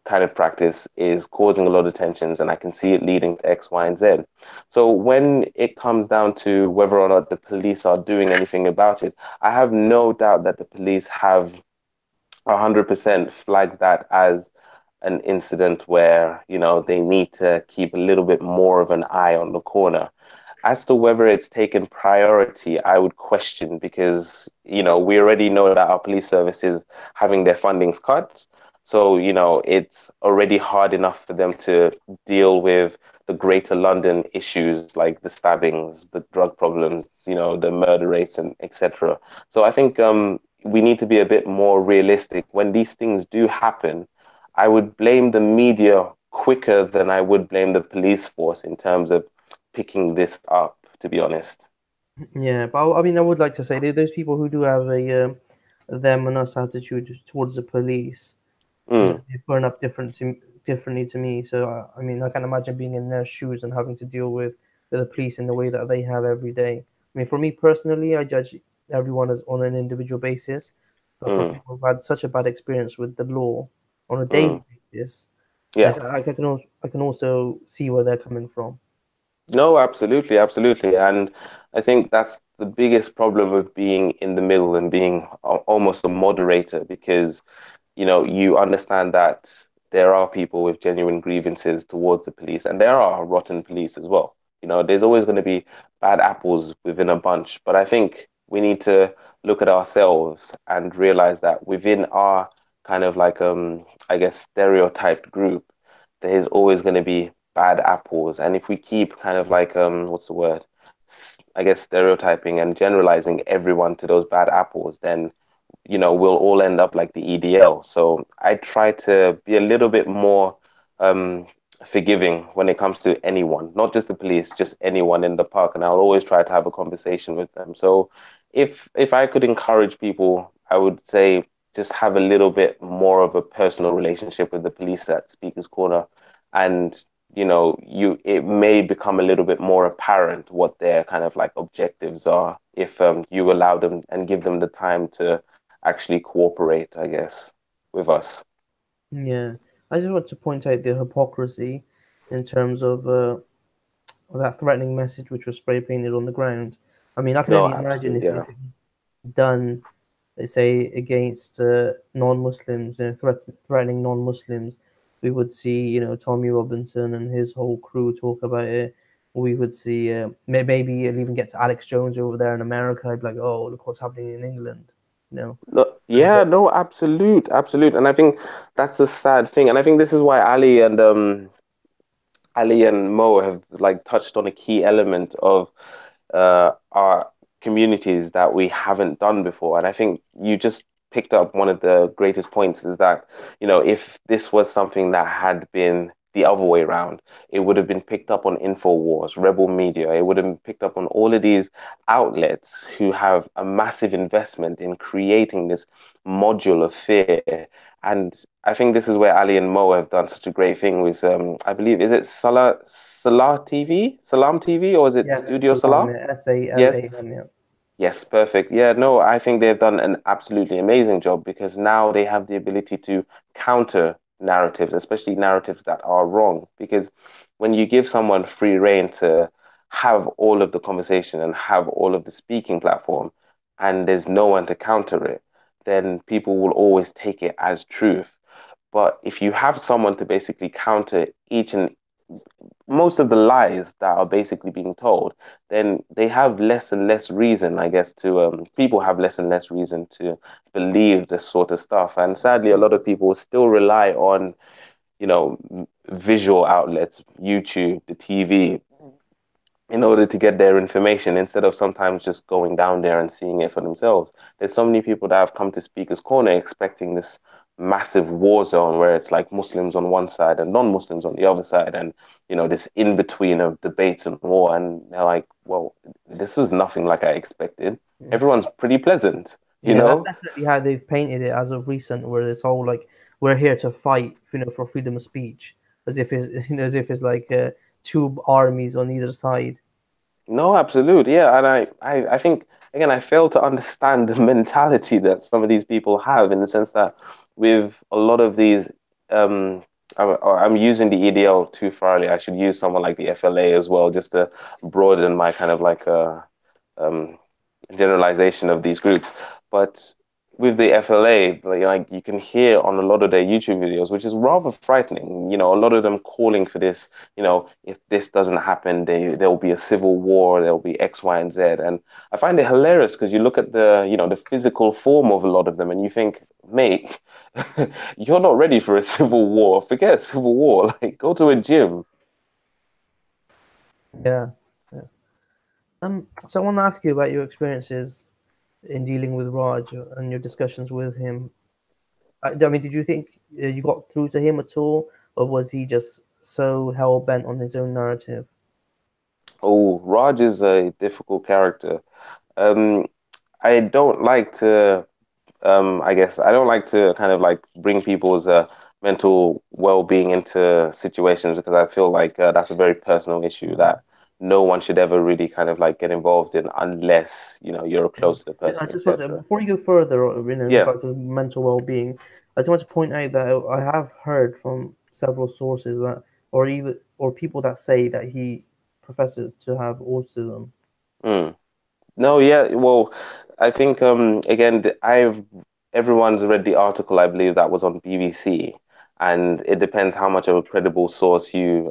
kind of practice is causing a lot of tensions and I can see it leading to X, Y, and Z. So when it comes down to whether or not the police are doing anything about it, I have no doubt that the police have 100% flagged that as an incident where, they need to keep a little bit more of an eye on the corner. As to whether it's taken priority, I would question because, we already know that our police service is having their fundings cut. So, it's already hard enough for them to deal with the greater London issues like the stabbings, the drug problems, the murder rates and etc. So I think we need to be a bit more realistic. When these things do happen, I would blame the media quicker than I would blame the police force in terms of picking this up, to be honest. Yeah, but I mean, I would like to say there's people who do have a them and us attitude towards the police. Mm, They burn up differently to me. So I mean, I can imagine being in their shoes and having to deal with the police in the way that they have every day. I mean, for me personally, I judge everyone as on an individual basis. But for mm, people who've had such a bad experience with the law on a mm. daily basis, Yeah. I can also see where they're coming from. No, absolutely, absolutely. And I think that's the biggest problem with being in the middle and being almost a moderator because you understand that there are people with genuine grievances towards the police, and there are rotten police as well. There's always going to be bad apples within a bunch, but I think we need to look at ourselves and realize that within our kind of like I guess stereotyped group, there's always going to be bad apples, and if we keep kind of like what's the word? I guess stereotyping and generalizing everyone to those bad apples, then we'll all end up like the EDL. So I try to be a little bit more, um, forgiving when it comes to anyone, not just the police, just anyone in the park. And I'll always try to have a conversation with them. So if I could encourage people, I would say just have a little bit more of a personal relationship with the police at Speaker's Corner. And you it may become a little bit more apparent what their kind of like objectives are if you allow them and give them the time to actually cooperate, I guess, with us. Yeah, I just want to point out the hypocrisy in terms of that threatening message which was spray painted on the ground. I mean, I can No, only imagine absolutely, if yeah. it was done, let's say, against non-Muslims, threatening non-Muslims. We would see, Tommy Robinson and his whole crew talk about it. We would see, maybe it'll even get to Alex Jones over there in America. I'd be like, oh, look what's happening in England, you know. No, And yeah, no, absolute, absolute. And I think that's the sad thing. And I think this is why Ali and Mo have like touched on a key element of our communities that we haven't done before. And I think you just picked up one of the greatest points is that, if this was something that had been the other way around, it would have been picked up on InfoWars, Rebel Media. It would have been picked up on all of these outlets who have a massive investment in creating this module of fear. And I think this is where Ali and Mo have done such a great thing with, I believe, is it Salah TV, Salam TV, or is it yes, Studio Salam, Salah? yeah, Yes. SALAM, yeah. Yes, perfect. Yeah, no, I think they've done an absolutely amazing job because now they have the ability to counter narratives, especially narratives that are wrong. Because when you give someone free rein to have all of the conversation and have all of the speaking platform, and there's no one to counter it, then people will always take it as truth. But if you have someone to basically counter each and most of the lies that are basically being told, then they have less and less reason, I guess, to people have less and less reason to believe this sort of stuff. And sadly, a lot of people still rely on, visual outlets, YouTube, the TV, in order to get their information instead of sometimes just going down there and seeing it for themselves. There's so many people that have come to Speaker's Corner expecting this massive war zone where it's like Muslims on one side and non-Muslims on the other side, and this in between of debates and war. And they're like, well, this is nothing like I expected. Everyone's pretty pleasant, you Yeah, that's know? definitely how they've painted it as of recent, where this whole like we're here to fight, for freedom of speech, as if it's as if it's like two armies on either side. No, absolute. Yeah. And I think, again, I fail to understand the mentality that some of these people have in the sense that with a lot of these, um, I'm using the EDL too thoroughly. I should use someone like the FLA as well, just to broaden my kind of like um, generalization of these groups. But with the FLA, like you can hear on a lot of their YouTube videos, which is rather frightening. A lot of them calling for this. If this doesn't happen, there will be a civil war. There will be X, Y, and Z. And I find it hilarious because you look at the physical form of a lot of them, and you think, mate, you're not ready for a civil war. Forget a civil war. Like, go to a gym. Yeah. Yeah. So I want to ask you about your experiences in dealing with Raj and your discussions with him. I mean, did you think you got through to him at all, or was he just so hell bent on his own narrative? Oh, Raj is a difficult character. Um, I don't like to I guess I don't like to kind of like bring people's mental well-being into situations because I feel like that's a very personal issue that no one should ever really kind of like get involved in unless you're close to the I person, just want to, etc. before you go further, in Yeah. regard to mental well-being, I just want to point out that I have heard from several sources that, or people that say that he professes to have autism. Mm. No, yeah. Well, I think again I've everyone's read the article I believe that was on BBC, and it depends how much of a credible source you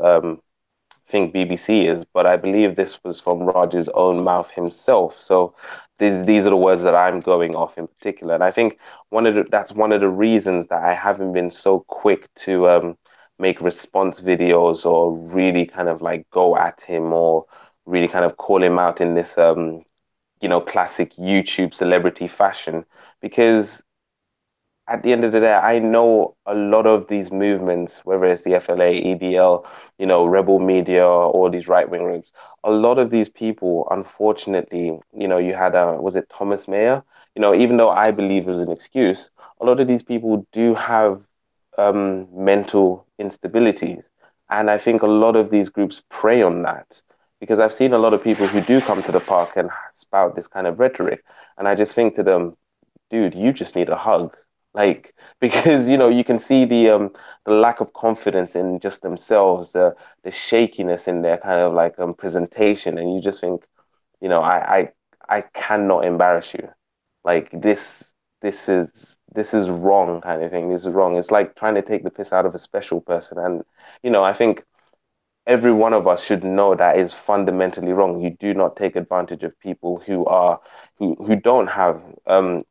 think BBC is, but I believe this was from Rogers' own mouth himself. So these are the words that I'm going off in particular, and I think that's one of the reasons that I haven't been so quick to make response videos or really kind of like go at him or really kind of call him out in this classic YouTube celebrity fashion because at the end of the day, I know a lot of these movements, whether it's the FLA, EDL, Rebel Media, all these right-wing groups, a lot of these people, unfortunately, you had, was it Thomas Mayer? Even though I believe it was an excuse, a lot of these people do have mental instabilities. And I think a lot of these groups prey on that because I've seen a lot of people who do come to the park and spout this kind of rhetoric. And I just think to them, dude, you just need a hug. Like, because you can see the lack of confidence in just themselves, the shakiness in their kind of like presentation, and you just think, I cannot embarrass you. Like this is wrong kind of thing. This is wrong. It's like trying to take the piss out of a special person. And I think every one of us should know that is fundamentally wrong. You do not take advantage of people who don't have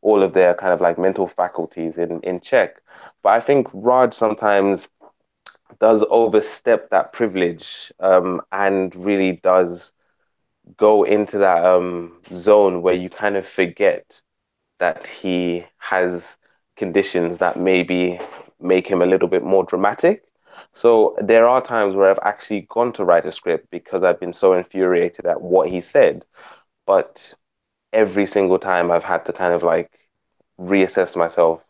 all of their kind of like mental faculties in check. But I think Raj sometimes does overstep that privilege and really does go into that zone where you kind of forget that he has conditions that maybe make him a little bit more dramatic. So there are times where I've actually gone to write a script because I've been so infuriated at what he said. But every single time I've had to kind of like reassess myself,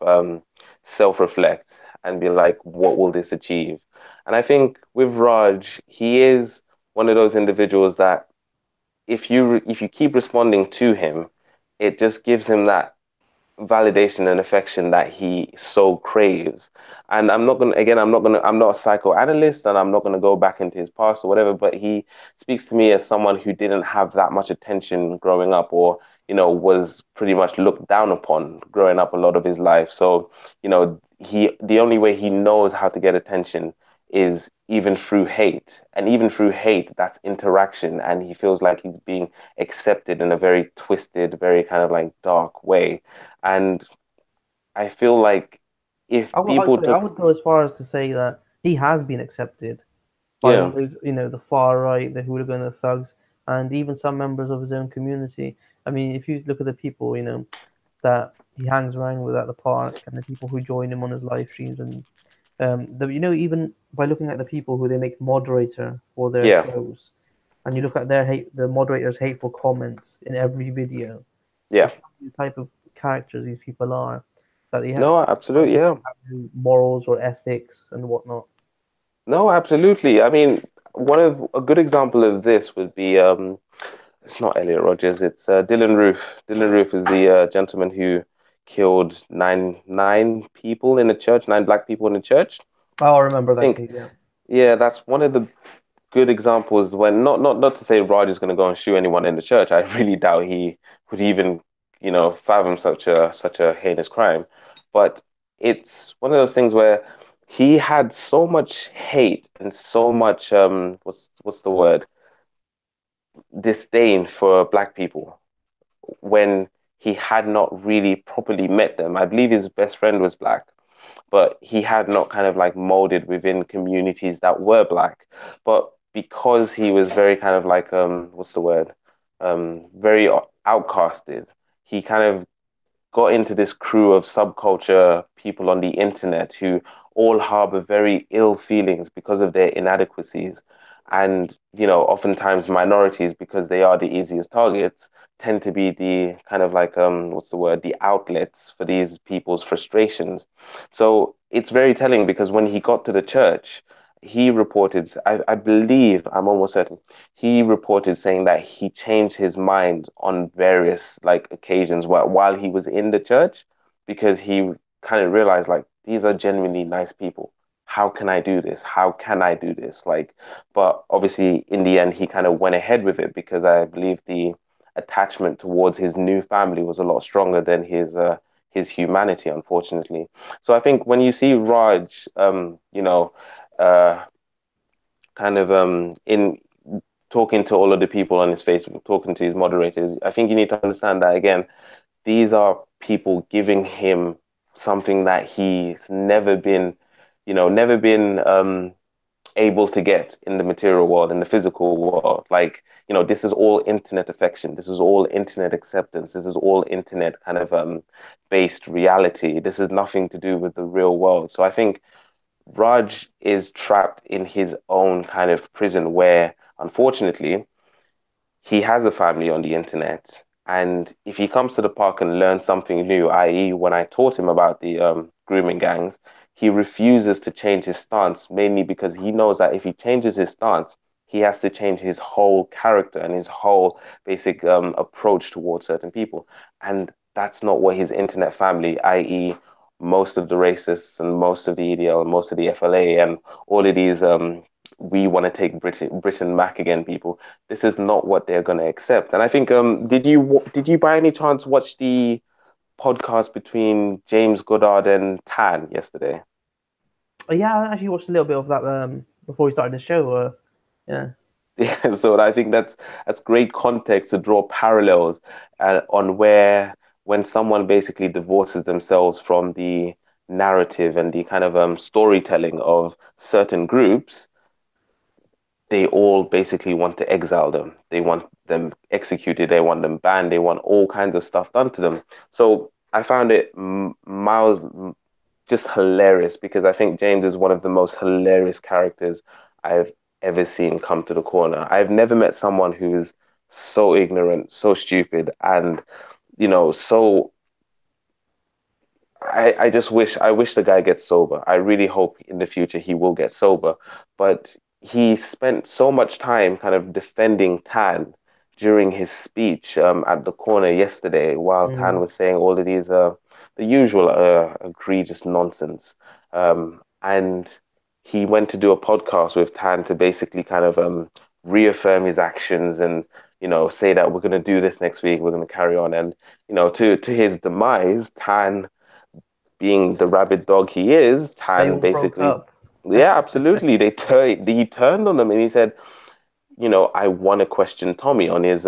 self-reflect, and be like, what will this achieve? And I think with Raj, he is one of those individuals that if you keep responding to him, it just gives him that validation and affection that he so craves. And I'm not a psychoanalyst and I'm not gonna go back into his past or whatever, but he speaks to me as someone who didn't have that much attention growing up or, was pretty much looked down upon growing up a lot of his life. So, the only way he knows how to get attention is even through hate. And even through hate, that's interaction. And he feels like he's being accepted in a very twisted, very kind of like dark way. And I feel like if people I took, would go as far as to say that he has been accepted by all yeah, those, the far right, the hooligan, the thugs, and even some members of his own community. I mean, if you look at the people, that he hangs around with at the park, and the people who join him on his live streams, and even by looking at the people who they make moderator for their yeah, shows, and you look at the moderator's hateful comments in every video, yeah, it shows you the type of characters these people are, that they have, no, that absolutely, they yeah, have no morals or ethics and whatnot. no, absolutely. I mean, one of a good example of this would be, it's not Elliot Rogers, it's Dylan Roof. Dylan Roof is the gentleman who killed nine people in a church, nine black people in a church. Oh, I remember I that think, case. Yeah. yeah, that's one of the good examples when not to say Raj is going to go and shoot anyone in the church. I really doubt he would even fathom such a heinous crime. But it's one of those things where he had so much hate and so much what's the word, disdain for black people when he had not really properly met them. I believe his best friend was black, but he had not kind of like molded within communities that were black. But because he was very kind of like what's the word? Very outcasted, he kind of got into this crew of subculture people on the internet who all harbor very ill feelings because of their inadequacies. And, oftentimes minorities, because they are the easiest targets, tend to be the kind of like, what's the word, the outlets for these people's frustrations. So it's very telling because when he got to the church, he reported, I believe, I'm almost certain, he reported saying that he changed his mind on various like occasions while he was in the church because he kind of realized like these are genuinely nice people. How can I do this? How can I do this? Like, but obviously in the end he kind of went ahead with it because I believe the attachment towards his new family was a lot stronger than his humanity, unfortunately. So I think when you see Raj, uh, kind of in talking to all of the people on his Facebook, talking to his moderators, I think you need to understand that again, these are people giving him something that he's never been able to get in the material world, in the physical world. Like, this is all internet affection. This is all internet acceptance. This is all internet kind of based reality. This is nothing to do with the real world. So I think Raj is trapped in his own kind of prison where, unfortunately, he has a family on the internet. And if he comes to the park and learns something new, i.e., when I taught him about the grooming gangs, he refuses to change his stance, mainly because he knows that if he changes his stance, he has to change his whole character and his whole basic approach towards certain people. And that's not what his internet family, i.e., most of the racists and most of the EDL and most of the FLA and all of these we want to take Britain back again people, this is not what they're going to accept. And I think, did you by any chance watch the podcast between James Goddard and Tan yesterday? Yeah, I actually watched a little bit of that before we started the show. Yeah. Yeah, so I think that's great context to draw parallels on where when someone basically divorces themselves from the narrative and the kind of storytelling of certain groups, they all basically want to exile them. They want them executed. They want them banned. They want all kinds of stuff done to them. So I found it miles just hilarious because I think James is one of the most hilarious characters I've ever seen come to the corner. I've never met someone who is so ignorant, so stupid, and so I just wish the guy gets sober. I really hope in the future he will get sober. But he spent so much time kind of defending Tan during his speech at the corner yesterday, while Tan Mm. was saying all of these the usual egregious nonsense. And he went to do a podcast with Tan to basically kind of reaffirm his actions and say that we're going to do this next week, we're going to carry on. And to his demise, Tan, being the rabid dog he is, They Tan all broke basically, up. yeah, absolutely. He turned on them and he said, I want to question Tommy on his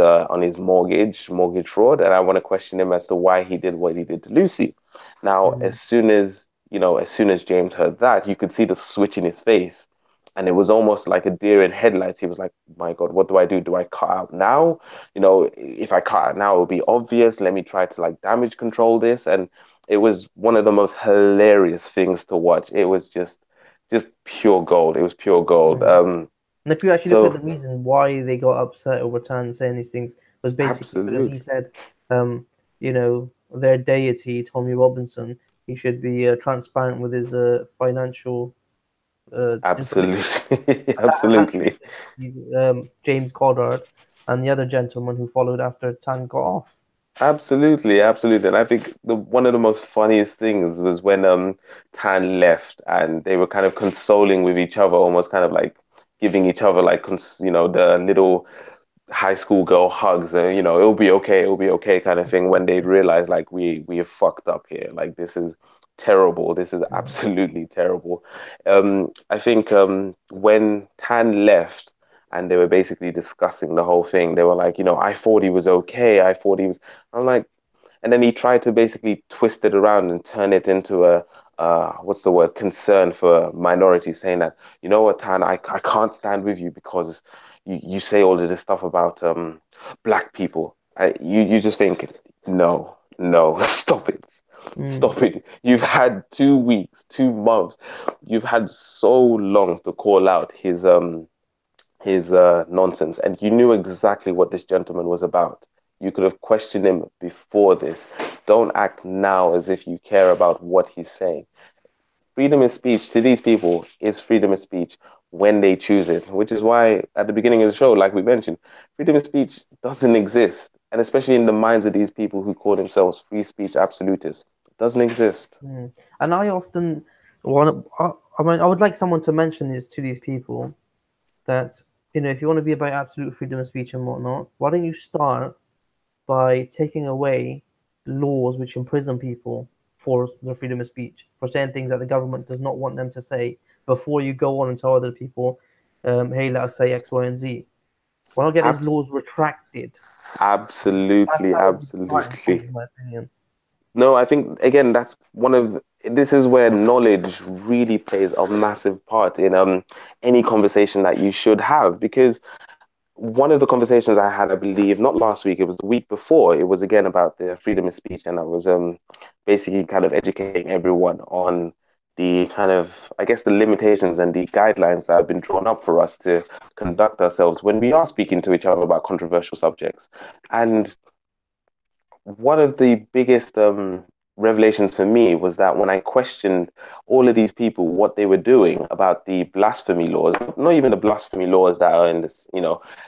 mortgage fraud, and I want to question him as to why he did what he did to Lucy. Now, Mm. as soon as James heard that, you could see the switch in his face. And it was almost like a deer in headlights. He was like, my God, what do I do? Do I cut out now? If I cut out now, it'll be obvious. Let me try to like damage control this. And it was one of the most hilarious things to watch. It was just pure gold. It was pure gold. Mm. And if you actually look at the So reason why they got upset over Tan saying these things was basically because he absolutely, said, their deity, Tommy Robinson, he should be transparent with his financial information. absolutely, And that's absolutely, James Goddard and the other gentleman who followed after Tan got off. absolutely, absolutely. And I think the one of the most funniest things was when Tan left and they were kind of consoling with each other, almost kind of like giving each other like the little high school girl hugs and it'll be okay kind of thing when they realize like we have fucked up here, like this is terrible, this is Mm. absolutely terrible. I think when Tan left and they were basically discussing the whole thing, they were like, I thought he was okay, I thought he was, I'm like, and then he tried to basically twist it around and turn it into a what's the word, concern for minorities, saying that, what, Tan, I can't stand with you because you say all of this stuff about black people. You just think, no, no, stop it. Mm. Stop it. You've had 2 weeks, 2 months. You've had so long to call out his nonsense, and you knew exactly what this gentleman was about. You could have questioned him before this. Don't act now as if you care about what he's saying. Freedom of speech to these people is freedom of speech when they choose it, which is why at the beginning of the show, like we mentioned, freedom of speech doesn't exist. And especially in the minds of these people who call themselves free speech absolutists, it doesn't exist. Mm. And I often want, I would like someone to mention this to these people that, if you want to be about absolute freedom of speech and whatnot, why don't you start by taking away laws which imprison people for their freedom of speech, for saying things that the government does not want them to say, before you go on and tell other people, hey, let us say X, Y, and Z. Why not get these Abs- laws retracted? That's Absolutely, that would be the starting point, absolutely. in my opinion. No, I think again that's one of this is where knowledge really plays a massive part in any conversation that you should have, because one of the conversations I had, I believe, not last week, it was the week before. It was again about the freedom of speech, and I was basically kind of educating everyone on the kind of, I guess, the limitations and the guidelines that have been drawn up for us to conduct ourselves when we are speaking to each other about controversial subjects. And one of the biggest revelations for me was that when I questioned all of these people, what they were doing about the blasphemy laws, not even the blasphemy laws that are in this,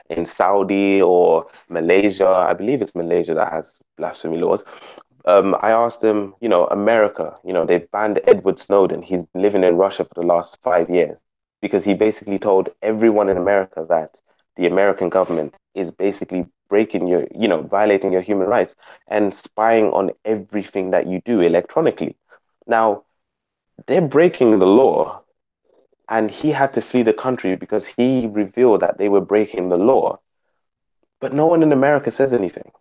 in Saudi or Malaysia. I believe it's Malaysia that has blasphemy laws. I asked him, America, they banned Edward Snowden. He's been living in Russia for the last 5 years because he basically told everyone in America that the American government is basically breaking your, violating your human rights and spying on everything that you do electronically. Now, they're breaking the law, and he had to flee the country because he revealed that they were breaking the law. But no one in America says anything.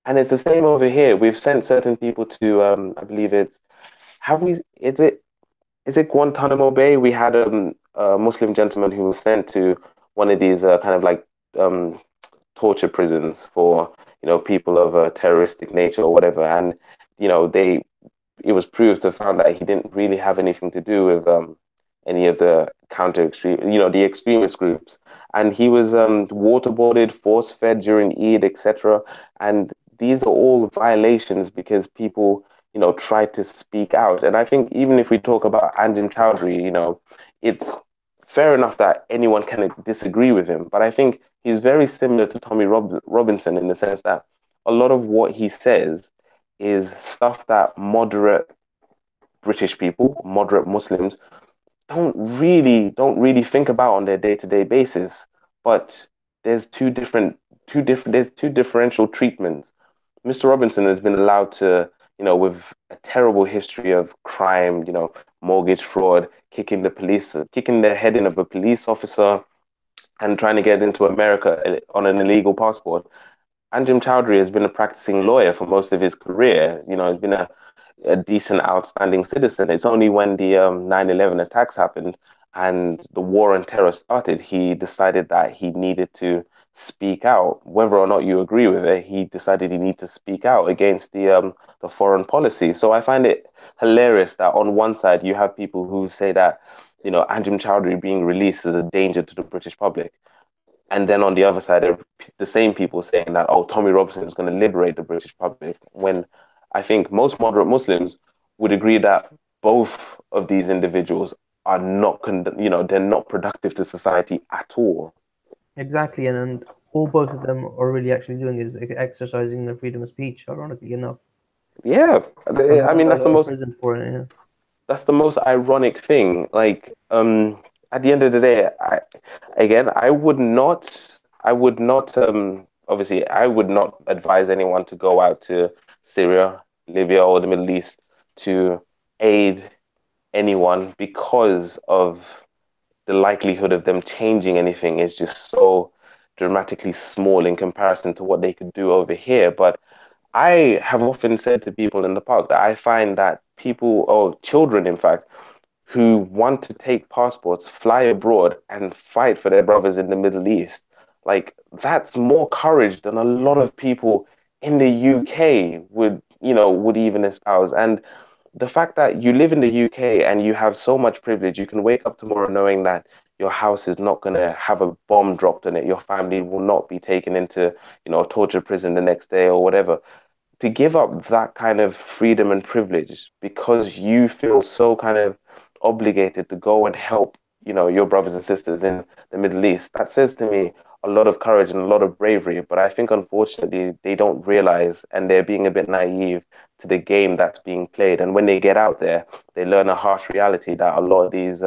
And it's the same over here. We've sent certain people to, I believe it's, have we, is it Guantanamo Bay? We had a Muslim gentleman who was sent to one of these kind of like um, torture prisons for, people of a terroristic nature or whatever. And, they it was proved to found that he didn't really have anything to do with any of the counter extreme, the extremist groups. And he was waterboarded, force fed during Eid, etc. And these are all violations because people, tried to speak out. And I think even if we talk about Anjem Chowdhury, it's fair enough that anyone can disagree with him. But I think he's very similar to Tommy Robinson in the sense that a lot of what he says is stuff that moderate British people, moderate Muslims, don't really think about on their day-to-day basis. But there's there's two differential treatments. Mr. Robinson has been allowed to, with a terrible history of crime, mortgage fraud, kicking the head in of a police officer and trying to get into America on an illegal passport. Anjem Chowdhury has been a practicing lawyer for most of his career. He's been a decent, outstanding citizen. It's only when the 9/11 attacks happened and the war on terror started, he decided that he needed to speak out. Whether or not you agree with it, he decided he needed to speak out against the foreign policy. So I find it hilarious that on one side you have people who say that, Anjem Chowdhury being released is a danger to the British public. And then on the other side, there are the same people saying that, oh, Tommy Robinson is going to liberate the British public. When I think most moderate Muslims would agree that both of these individuals are not, they're not productive to society at all. Exactly, and all both of them are really actually doing is exercising their freedom of speech. Ironically enough, Yeah, and I one mean got imprisoned for it. Yeah. that's the most ironic thing. Like, at the end of the day, I would not, obviously, I would not advise anyone to go out to Syria, Libya, or the Middle East to aid anyone because of the likelihood of them changing anything is just so dramatically small in comparison to what they could do over here. But I have often said to people in the park that I find that people, or children, in fact, who want to take passports, fly abroad, and fight for their brothers in the Middle East. Like, that's more courage than a lot of people in the UK would even espouse. And the fact that you live in the UK and you have so much privilege, you can wake up tomorrow knowing that your house is not going to have a bomb dropped in it, your family will not be taken into, torture prison the next day or whatever. To give up that kind of freedom and privilege because you feel so kind of obligated to go and help, your brothers and sisters in the Middle East, that says to me a lot of courage and a lot of bravery. But I think unfortunately they don't realize and they're being a bit naive to the game that's being played. And when they get out there, they learn a harsh reality that a lot of these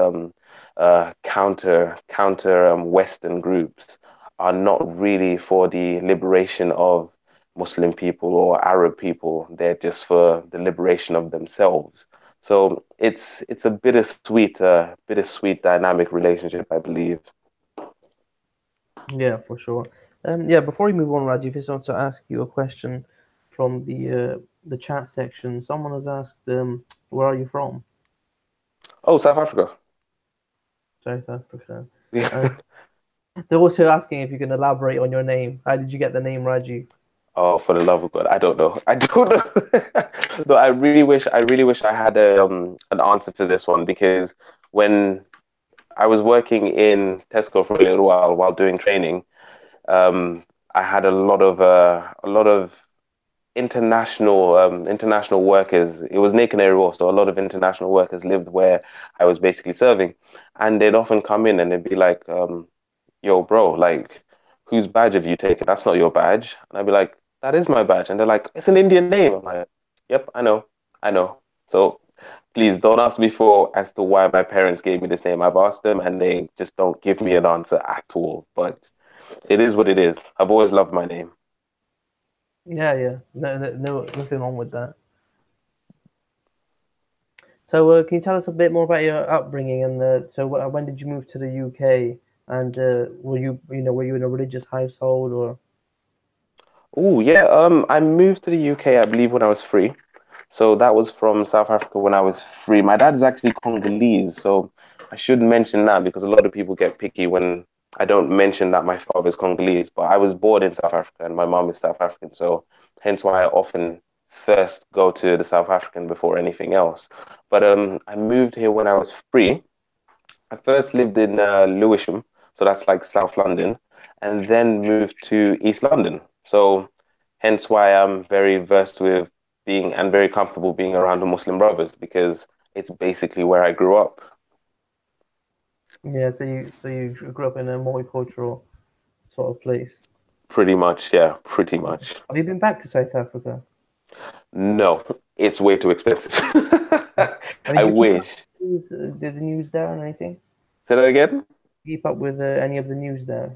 counter Western groups are not really for the liberation of Muslim people or Arab people. They're just for the liberation of themselves. So it's a bittersweet dynamic relationship, I believe. Yeah, for sure. Yeah, before we move on, Rajiv, I just want to ask you a question from the chat section. Someone has asked, Where are you from? Oh, South Africa. South Africa. Yeah. And they're also asking if you can elaborate on your name. How did you get the name Rajiv? Oh, for the love of God, I don't know. I don't know. No, I really wish I had an answer for this one because when I was working in Tesco for a little while doing training, um, I had a lot of international workers. It was Naked Raw, so a lot of international workers lived where I was basically serving, and they'd often come in and they'd be like, "Yo, bro, like, whose badge have you taken? That's not your badge." And I'd be like, "That is my badge," and they're like, "It's an Indian name." I'm like, "Yep, I know." So please don't ask me for as to why my parents gave me this name. I've asked them, and they just don't give me an answer at all. But it is what it is. I've always loved my name. Yeah, yeah. No, nothing wrong with that. So, can you tell us a bit more about your upbringing and when did you move to the UK? And were you in a religious household or? Oh yeah, I moved to the UK, I believe, when I was 3. So that was from South Africa when I was 3. My dad is actually Congolese, so I should mention that because a lot of people get picky when I don't mention that my father is Congolese. But I was born in South Africa and my mom is South African, so hence why I often first go to the South African before anything else. But I moved here when I was 3. I first lived in Lewisham, so that's like South London, and then moved to East London. So hence why I'm very versed with being and very comfortable being around the Muslim brothers because it's basically where I grew up. Yeah, so you grew up in a multicultural sort of place. Pretty much, yeah, pretty much. Have you been back to South Africa? No, it's way too expensive. I mean, I do you keep up wish. with the news there and anything? Say that again? Keep up with any of the news there?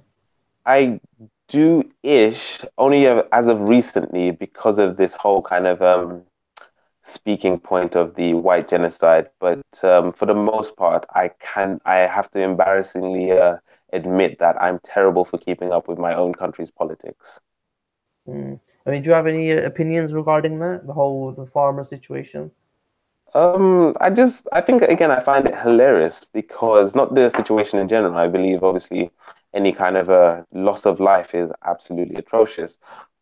I do ish only as of recently because of this whole kind of speaking point of the white genocide, but for the most part, I have to embarrassingly admit that I'm terrible for keeping up with my own country's politics. Mm. I mean, do you have any opinions regarding that, the farmer situation? I think again, I find it hilarious because not the situation in general. I believe obviously any kind of a loss of life is absolutely atrocious,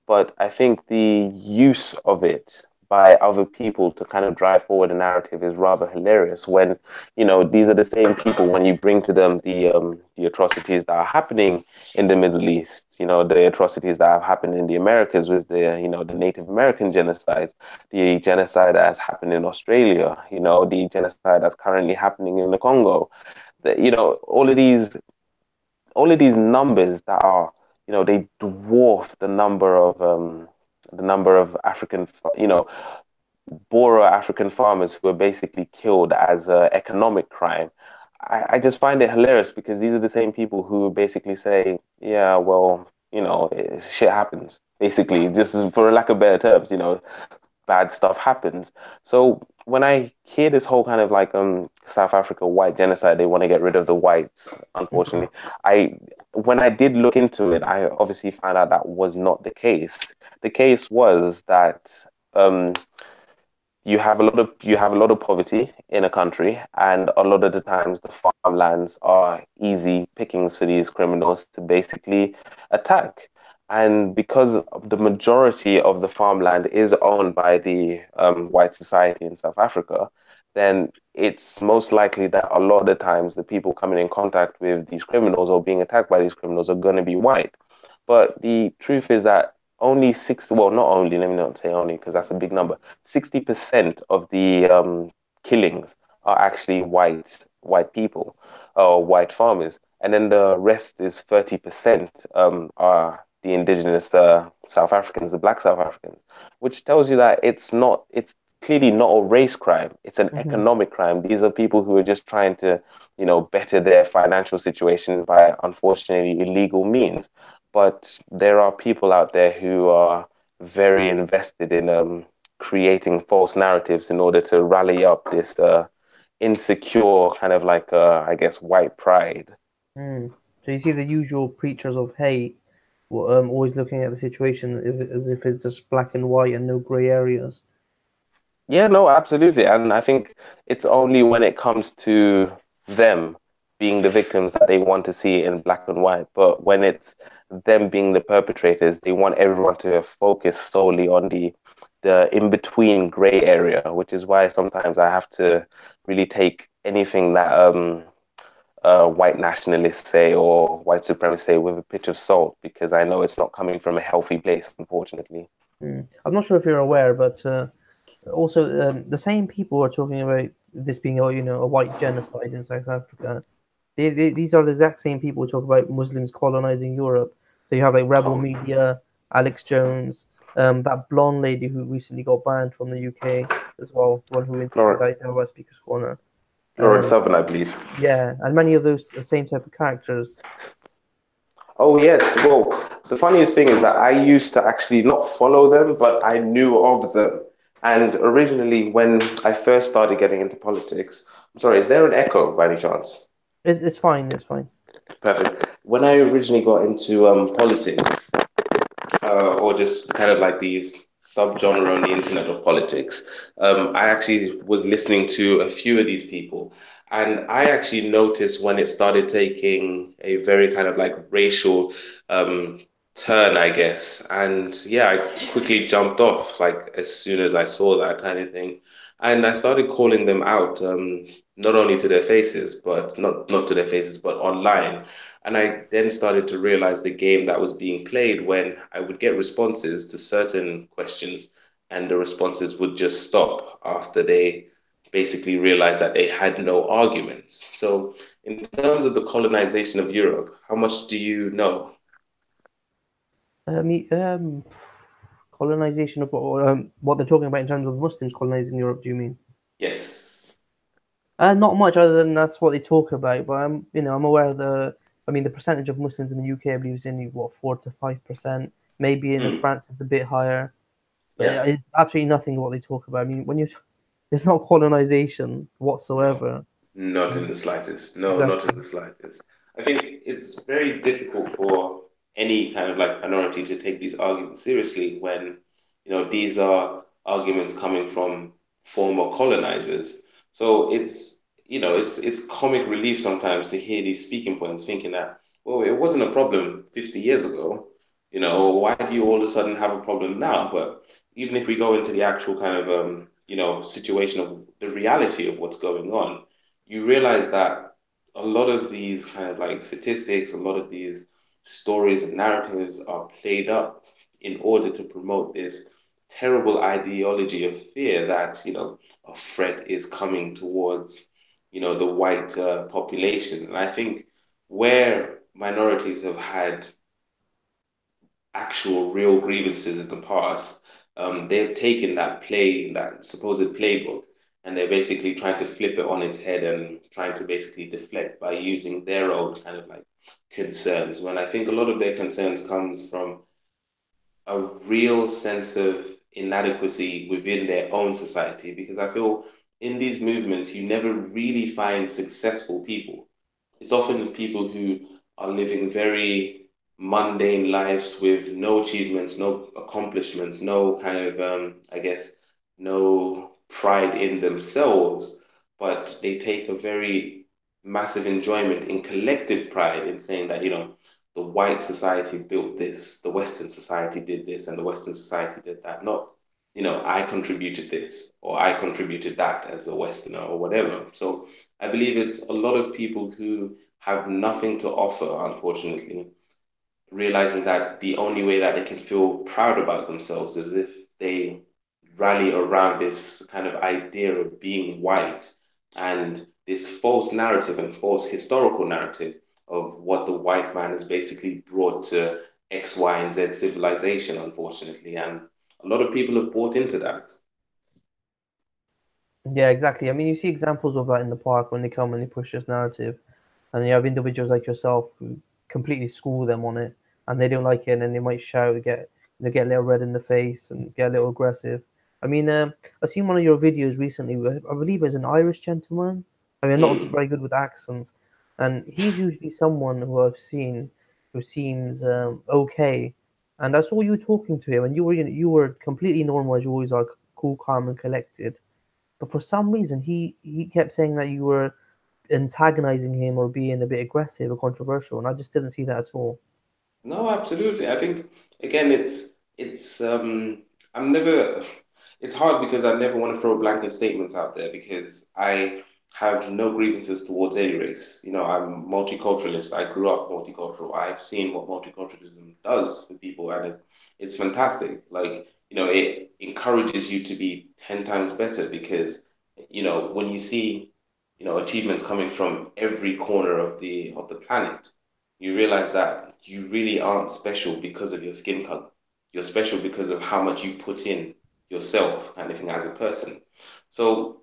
but I think the use of it by other people to kind of drive forward a narrative is rather hilarious when, these are the same people when you bring to them the atrocities that are happening in the Middle East, the atrocities that have happened in the Americas with the Native American genocide, the genocide that has happened in Australia, the genocide that's currently happening in the Congo. All of these numbers that are, they dwarf the number of African, Boer African farmers who are basically killed as an economic crime. I just find it hilarious because these are the same people who basically say, yeah, well, shit happens. Basically, just for lack of better terms, bad stuff happens. So when I hear this whole kind of like South Africa white genocide, they want to get rid of the whites, unfortunately. I When I did look into it, I obviously found out that was not the case. The case was that um you have a lot of poverty in a country, and a lot of the times the farmlands are easy pickings for these criminals to basically attack. And because the majority of the farmland is owned by the white society in South Africa, then it's most likely that a lot of the times the people coming in contact with these criminals or being attacked by these criminals are going to be white. But the truth is that only six, well, not only, let me not say only because that's a big number, 60% of the killings are actually white people or white farmers. And then the rest is 30% are the indigenous South Africans, the black South Africans, which tells you that it's clearly not a race crime. It's an Hmm. economic crime. These are people who are just trying to, better their financial situation by unfortunately illegal means. But there are people out there who are very invested in creating false narratives in order to rally up this insecure kind of like, I guess, white pride. Mm. So you see the usual preachers of hate, always looking at the situation as if it's just black and white and no grey areas. Yeah, no, absolutely. And I think it's only when it comes to them being the victims that they want to see it in black and white. But when it's them being the perpetrators, they want everyone to focus solely on the in-between gray area, which is why sometimes I have to really take anything that white nationalists say or white supremacists say with a pinch of salt, because I know it's not coming from a healthy place, unfortunately. I'm not sure if you're aware, but also the same people are talking about this being a white genocide in South Africa. These are the exact same people who talk about Muslims colonizing Europe. So you have like Rebel Oh, Media, Alex Jones, that blonde lady who recently got banned from the UK as well, the one who interviewed Florence, Our Speaker's Corner. Florence Um, Southern, I believe. yeah, and many of those same type of characters. Oh, yes. Well, the funniest thing is that I used to actually not follow them, but I knew of them. And originally, when I first started getting into politics, I'm sorry, is there an echo by any chance? It's fine. It's fine. Perfect. When I originally got into politics, or just kind of like these subgenre on the internet of politics. I actually was listening to a few of these people, and I actually noticed when it started taking a very kind of like racial um, turn, I guess. And yeah, I quickly jumped off like as soon as I saw that kind of thing, and I started calling them out. Not only to their faces, but not to their faces, but online. And I then started to realize the game that was being played when I would get responses to certain questions, and the responses would just stop after they basically realized that they had no arguments. So, in terms of the colonization of Europe, how much do you know? Um, Colonization of what they're talking about in terms of Muslims colonizing Europe. Do you mean? Yes. Not much other than that's what they talk about, but I'm aware of the percentage of Muslims in the UK, I believe, is only what 4 to 5%. Maybe in Mm, France it's a bit higher, but yeah. it's absolutely nothing what they talk about. I mean, it's not colonization No. whatsoever. Not in Mm, the slightest. No, not in exactly. the slightest. I think it's very difficult for any kind of like minority to take these arguments seriously when, these are arguments coming from former colonizers. So it's comic relief sometimes to hear these speaking points, thinking that, well, it wasn't a problem 50 years ago. Why do you all of a sudden have a problem now? But even if we go into the actual kind of situation of the reality of what's going on, you realize that a lot of these kind of like statistics, a lot of these stories and narratives are played up in order to promote this terrible ideology of fear that, a threat is coming towards, the white population. And I think where minorities have had actual real grievances in the past, they've taken that supposed playbook, and they're basically trying to flip it on its head and trying to basically deflect by using their own kind of like concerns. When I think a lot of their concerns comes from a real sense of inadequacy within their own society, because I feel in these movements you never really find successful people. It's often people who are living very mundane lives with no achievements, no accomplishments, no kind of, I guess, no pride in themselves, but they take a very massive enjoyment in collective pride in saying that, the white society built this, the Western society did this, and the Western society did that. Not, I contributed this or I contributed that as a Westerner or whatever. So I believe it's a lot of people who have nothing to offer, unfortunately, realizing that the only way that they can feel proud about themselves is if they rally around this kind of idea of being white and this false narrative and false historical narrative of what the white man has basically brought to X, Y, and Z civilization, unfortunately. And a lot of people have bought into that. Yeah, exactly. I mean, you see examples of that in the park when they come and they push this narrative, and you have individuals like yourself who completely school them on it, and they don't like it, and they might shout, get a little red in the face, and get a little aggressive. I mean, I seen one of your videos recently. I believe it's an Irish gentleman. I mean, I'm not Mm, very good with accents, and he's usually someone who I've seen who seems okay. And I saw you talking to him, and you were completely normal as you always are, cool, calm, and collected. But for some reason, he kept saying that you were antagonizing him or being a bit aggressive or controversial, and I just didn't see that at all. No, absolutely. I think again, it's I'm never. It's hard because I never want to throw blanket statements out there because I have no grievances towards any race. You know, I'm multiculturalist. I grew up multicultural. I've seen what multiculturalism does for people, and it's fantastic. Like, you know, it encourages you to be 10 times better because, you know, when you see, you know, achievements coming from every corner of the planet, you realize that you really aren't special because of your skin color. You're special because of how much you put in yourself, kind of thing, as a person. So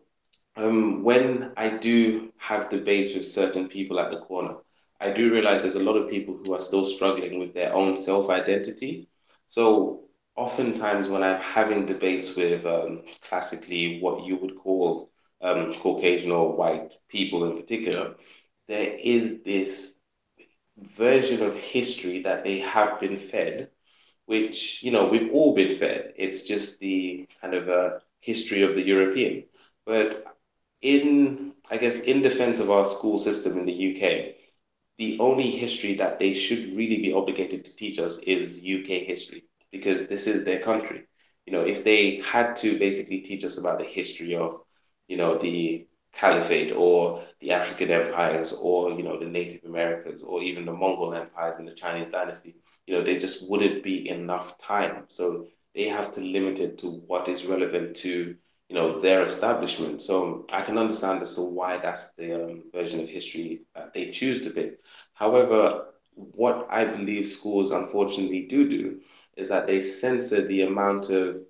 when I do have debates with certain people at the corner, I do realize there's a lot of people who are still struggling with their own self-identity. So oftentimes when I'm having debates with classically what you would call Caucasian or white people in particular, there is this version of history that they have been fed, which, you know, we've all been fed. It's just the kind of history of the European. But I guess, in defense of our school system in the UK, the only history that they should really be obligated to teach us is UK history because this is their country. You know, if they had to basically teach us about the history of, you know, the Caliphate or the African empires or, you know, the Native Americans or even the Mongol empires and the Chinese dynasty, you know, there just wouldn't be enough time. So they have to limit it to what is relevant to, you know, their establishment. So I can understand as to why that's the version of history that they choose to pick. However, what I believe schools unfortunately do is that they censor the amount of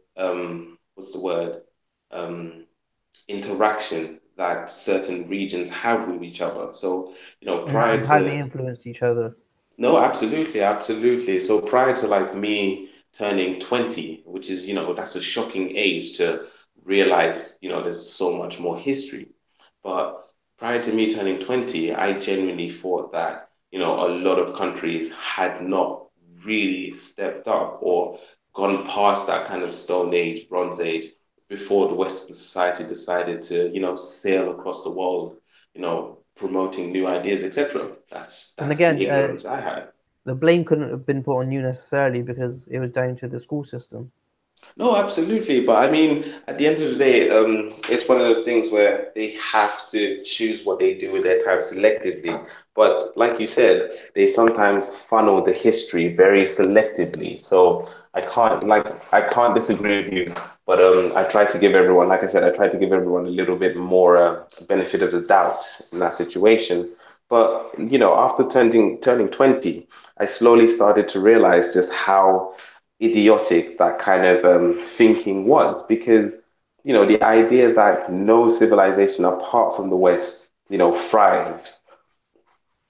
what's the word um, interaction that certain regions have with each other. So, you know, prior And how they to influence each other. no, absolutely, absolutely. So prior to like me turning 20, which is, you know, that's a shocking age to realize, you know, there's so much more history. But prior to me turning 20, I genuinely thought that, you know, a lot of countries had not really stepped up or gone past that kind of Stone Age, Bronze Age before the Western society decided to, you know, sail across the world, you know, promoting new ideas, etc. And That's the again, ignorance I had. the blame couldn't have been put on you necessarily because it was down to the school system. No, absolutely. But I mean, at the end of the day, it's one of those things where they have to choose what they do with their time selectively. But like you said, they sometimes funnel the history very selectively. So I can't disagree with you. But I try to give everyone, like I said, I try to give everyone a little bit more benefit of the doubt in that situation. But you know, after turning 20, I slowly started to realize just how idiotic that kind of thinking was because you know the idea that no civilization apart from the West you know thrived,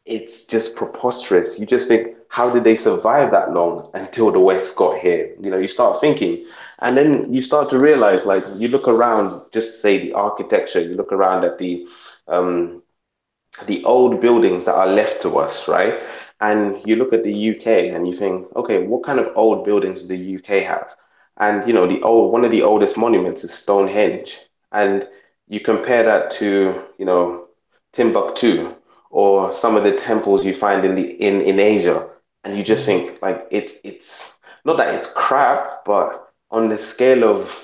it's just preposterous. You just think, how did they survive that long until the West got here? You know, you start thinking, and then you start to realize, like, you look around, just say the architecture, you look around at um, the old buildings that are left to us, right? And you look at the UK and you think, okay, what kind of old buildings does the UK have? And you know, the old one of the oldest monuments is Stonehenge. And you compare that to, you know, Timbuktu or some of the temples you find in Asia, and you just Mm. think like it's not that it's crap, but on the scale of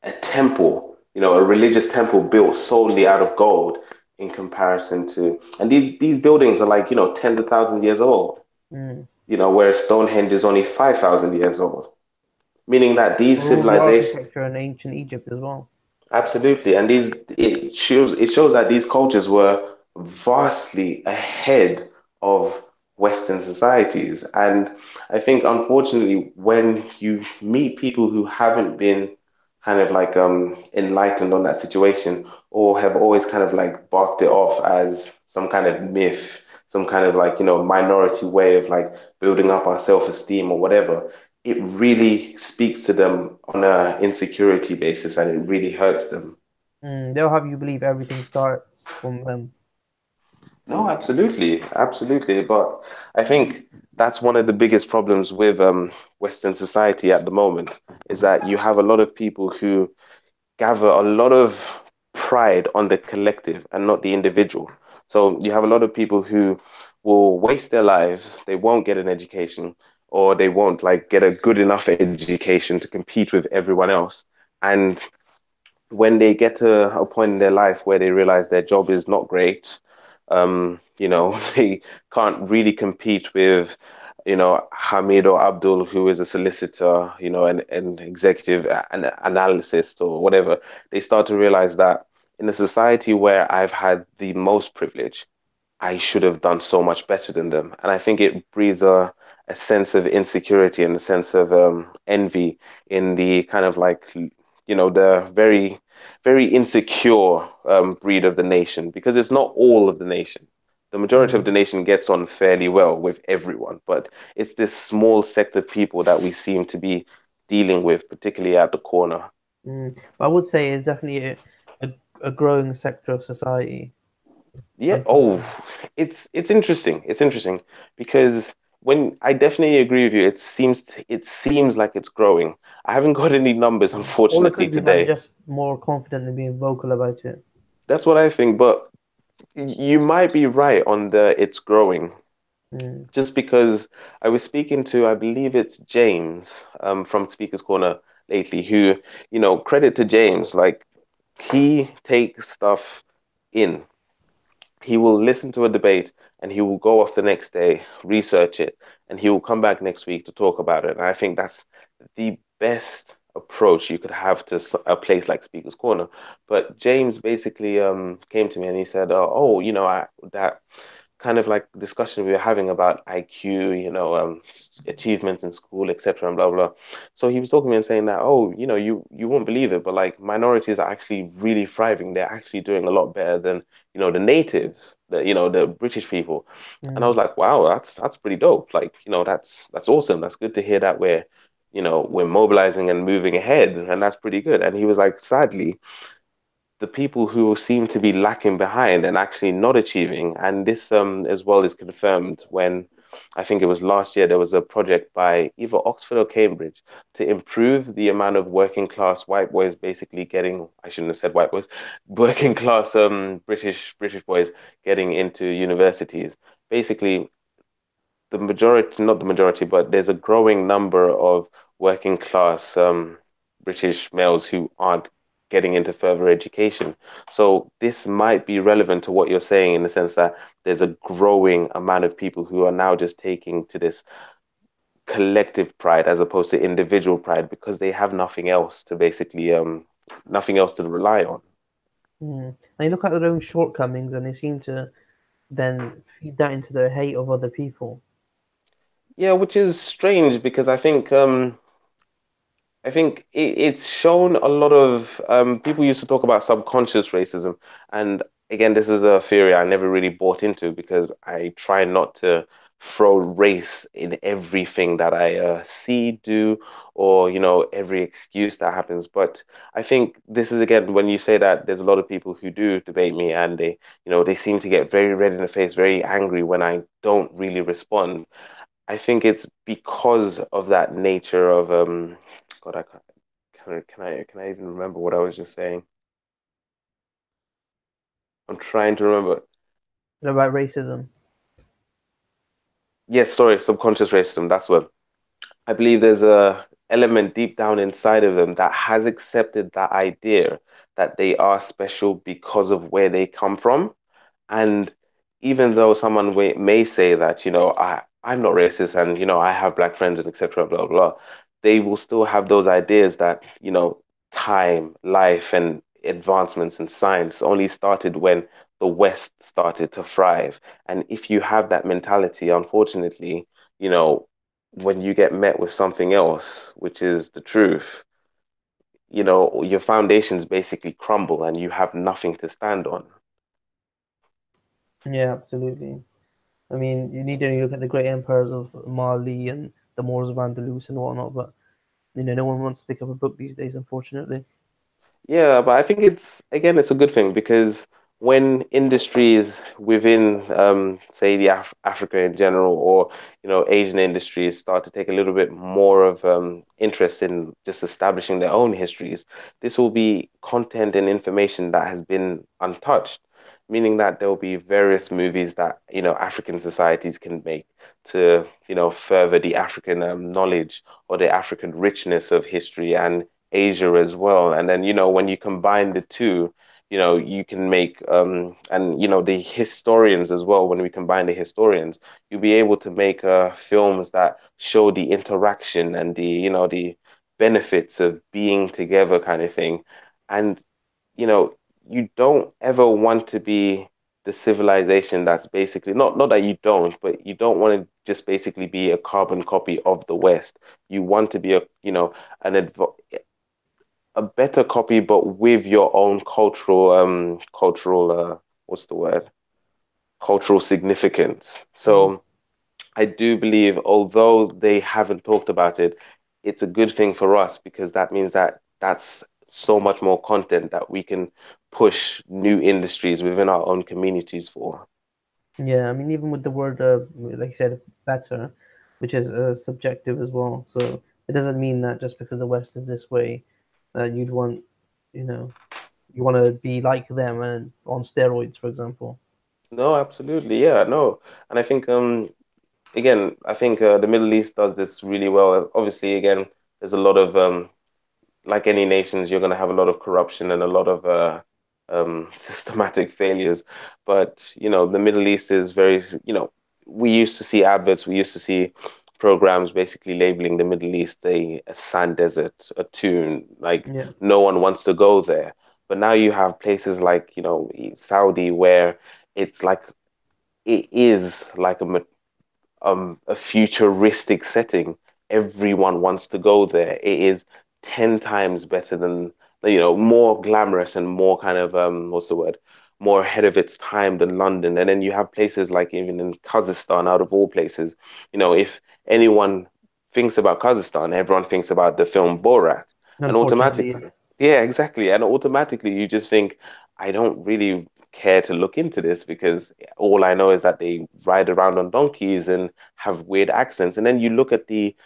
a temple, you know, a religious temple built solely out of gold in comparison to, and these buildings are like, you know, tens of thousands of years old, Mm. you know, whereas Stonehenge is only 5,000 years old, meaning that these Or all the civilizations, architecture in ancient Egypt as well. absolutely, and these it shows that these cultures were vastly ahead of Western societies, and I think unfortunately when you meet people who haven't been kind of like enlightened on that situation or have always kind of like barked it off as some kind of myth, some kind of like, you know, minority way of like building up our self-esteem or whatever, it really speaks to them on a insecurity basis and it really hurts them. They'll have you believe everything starts from them. No, absolutely, absolutely. But I think that's one of the biggest problems with Western society at the moment is that you have a lot of people who gather a lot of pride on the collective and not the individual. So you have a lot of people who will waste their lives, they won't get an education, or they won't like get a good enough education to compete with everyone else. And when they get to a point in their life where they realize their job is not great, they can't really compete with, Hamid or Abdul, who is a solicitor, an executive, an analyst or whatever. They start to realize that in a society where I've had the most privilege, I should have done so much better than them. And I think it breeds a sense of insecurity and a sense of envy in the kind of like, the very, very insecure breed of the nation, because it's not all of the nation. The majority of the Mm, nation gets on fairly well with everyone, but it's this small sect of people that we seem to be dealing with, particularly at the corner. But I would say it's definitely a, a growing sector of society, Yeah. Oh, unfortunately. it's interesting. It's interesting because when I definitely agree with you, it seems like it's growing. I haven't got any numbers, All the unfortunately, countries are today. just more confident in being vocal about it. That's what I think, but you might be right on the it's growing. Mm. Just because I was speaking to, I believe it's James, from Speaker's Corner lately, who, credit to James, like he takes stuff in. He will listen to a debate and he will go off the next day, research it, and he will come back next week to talk about it. And I think that's the best approach you could have to a place like Speaker's Corner. But James basically came to me and he said, "Oh, that kind of like discussion we were having about IQ, achievements in school, etc., and blah blah." So he was talking to me and saying that, "Oh, you won't believe it, but like minorities are actually really thriving. They're actually doing a lot better than the natives, the British people." And I was Mm. like, "Wow, that's pretty dope. Like, that's awesome. That's good to hear that we're mobilizing and moving ahead, and that's pretty good." And he was like, "Sadly, the people who seem to be lacking behind and actually not achieving. And this as well is confirmed when I think it was last year there was a project by either Oxford or Cambridge to improve the amount of working class white boys basically getting, I shouldn't have said white boys, working class British boys getting into universities. Basically, the majority, not the majority, but there's a growing number of working class British males who aren't getting into further education. So this might be relevant to what you're saying in the sense that there's a growing amount of people who are now just taking to this collective pride as opposed to individual pride because they have nothing else to basically nothing else to rely on. Mm. And they look at their own shortcomings and they seem to then feed that into their hate of other people. Yeah, which is strange because I think it's shown a lot of people used to talk about subconscious racism. And again, this is a theory I never really bought into because I try not to throw race in everything that I see, do, or, every excuse that happens. But I think this is, again, when you say that there's a lot of people who do debate me and they seem to get very red in the face, very angry when I don't really respond. I think it's because of that nature of God, I can't, can I even remember what I was just saying? I'm trying to remember. About racism. Yes, sorry, subconscious racism. That's what I believe. There's a element deep down inside of them that has accepted that idea that they are special because of where they come from. And even though someone may say that, I'm not racist and, I have black friends and etc., blah, blah, they will still have those ideas that, time, life, and advancements in science only started when the West started to thrive. And if you have that mentality, unfortunately, you know, when you get met with something else, which is the truth, your foundations basically crumble and you have nothing to stand on. Yeah, absolutely. I mean, you need to look at the great empires of Mali and the Moors of Andalus and whatnot, but no one wants to pick up a book these days, unfortunately. Yeah, but I think it's again, it's a good thing because when industries within, say, the Africa in general, or Asian industries start to take a little bit more of interest in just establishing their own histories, this will be content and information that has been untouched, meaning that there will be various movies that African societies can make to further the African knowledge or the African richness of history and Asia as well. And then when you combine the two, you can make and the historians as well. When we combine the historians, you'll be able to make films that show the interaction and the benefits of being together, kind of thing. And you know you don't ever want to be the civilization that's basically, not that you don't, but you don't want to just basically be a carbon copy of the West. You want to be an a better copy, but with your own cultural what's the word? Cultural significance. Mm. So I do believe, although they haven't talked about it, it's a good thing for us because that means that that's so much more content that we can push new industries within our own communities for. Yeah, I mean, even with the word, like you said, better, which is subjective as well. So it doesn't mean that just because the West is this way, that you'd want, you know, you want to be like them and on steroids, for example. No, absolutely. Yeah, no. And I think again, I think the Middle East does this really well. Obviously, again, there's a lot of like any nations, you're going to have a lot of corruption and a lot of systematic failures. But the Middle East is very, we used to see adverts, we used to see programs basically labeling the Middle East a sand desert, a tune, like Yeah. no one wants to go there. But now you have places like, Saudi, where it's like it is like a futuristic setting. Everyone wants to go there. It is 10 times better than, more glamorous and more kind of, what's the word? More ahead of its time than London. And then you have places like even in Kazakhstan, out of all places, if anyone thinks about Kazakhstan, everyone thinks about the film Borat. And Unfortunately, automatically, yeah. yeah, exactly. And automatically you just think, I don't really care to look into this because all I know is that they ride around on donkeys and have weird accents. And then you look at the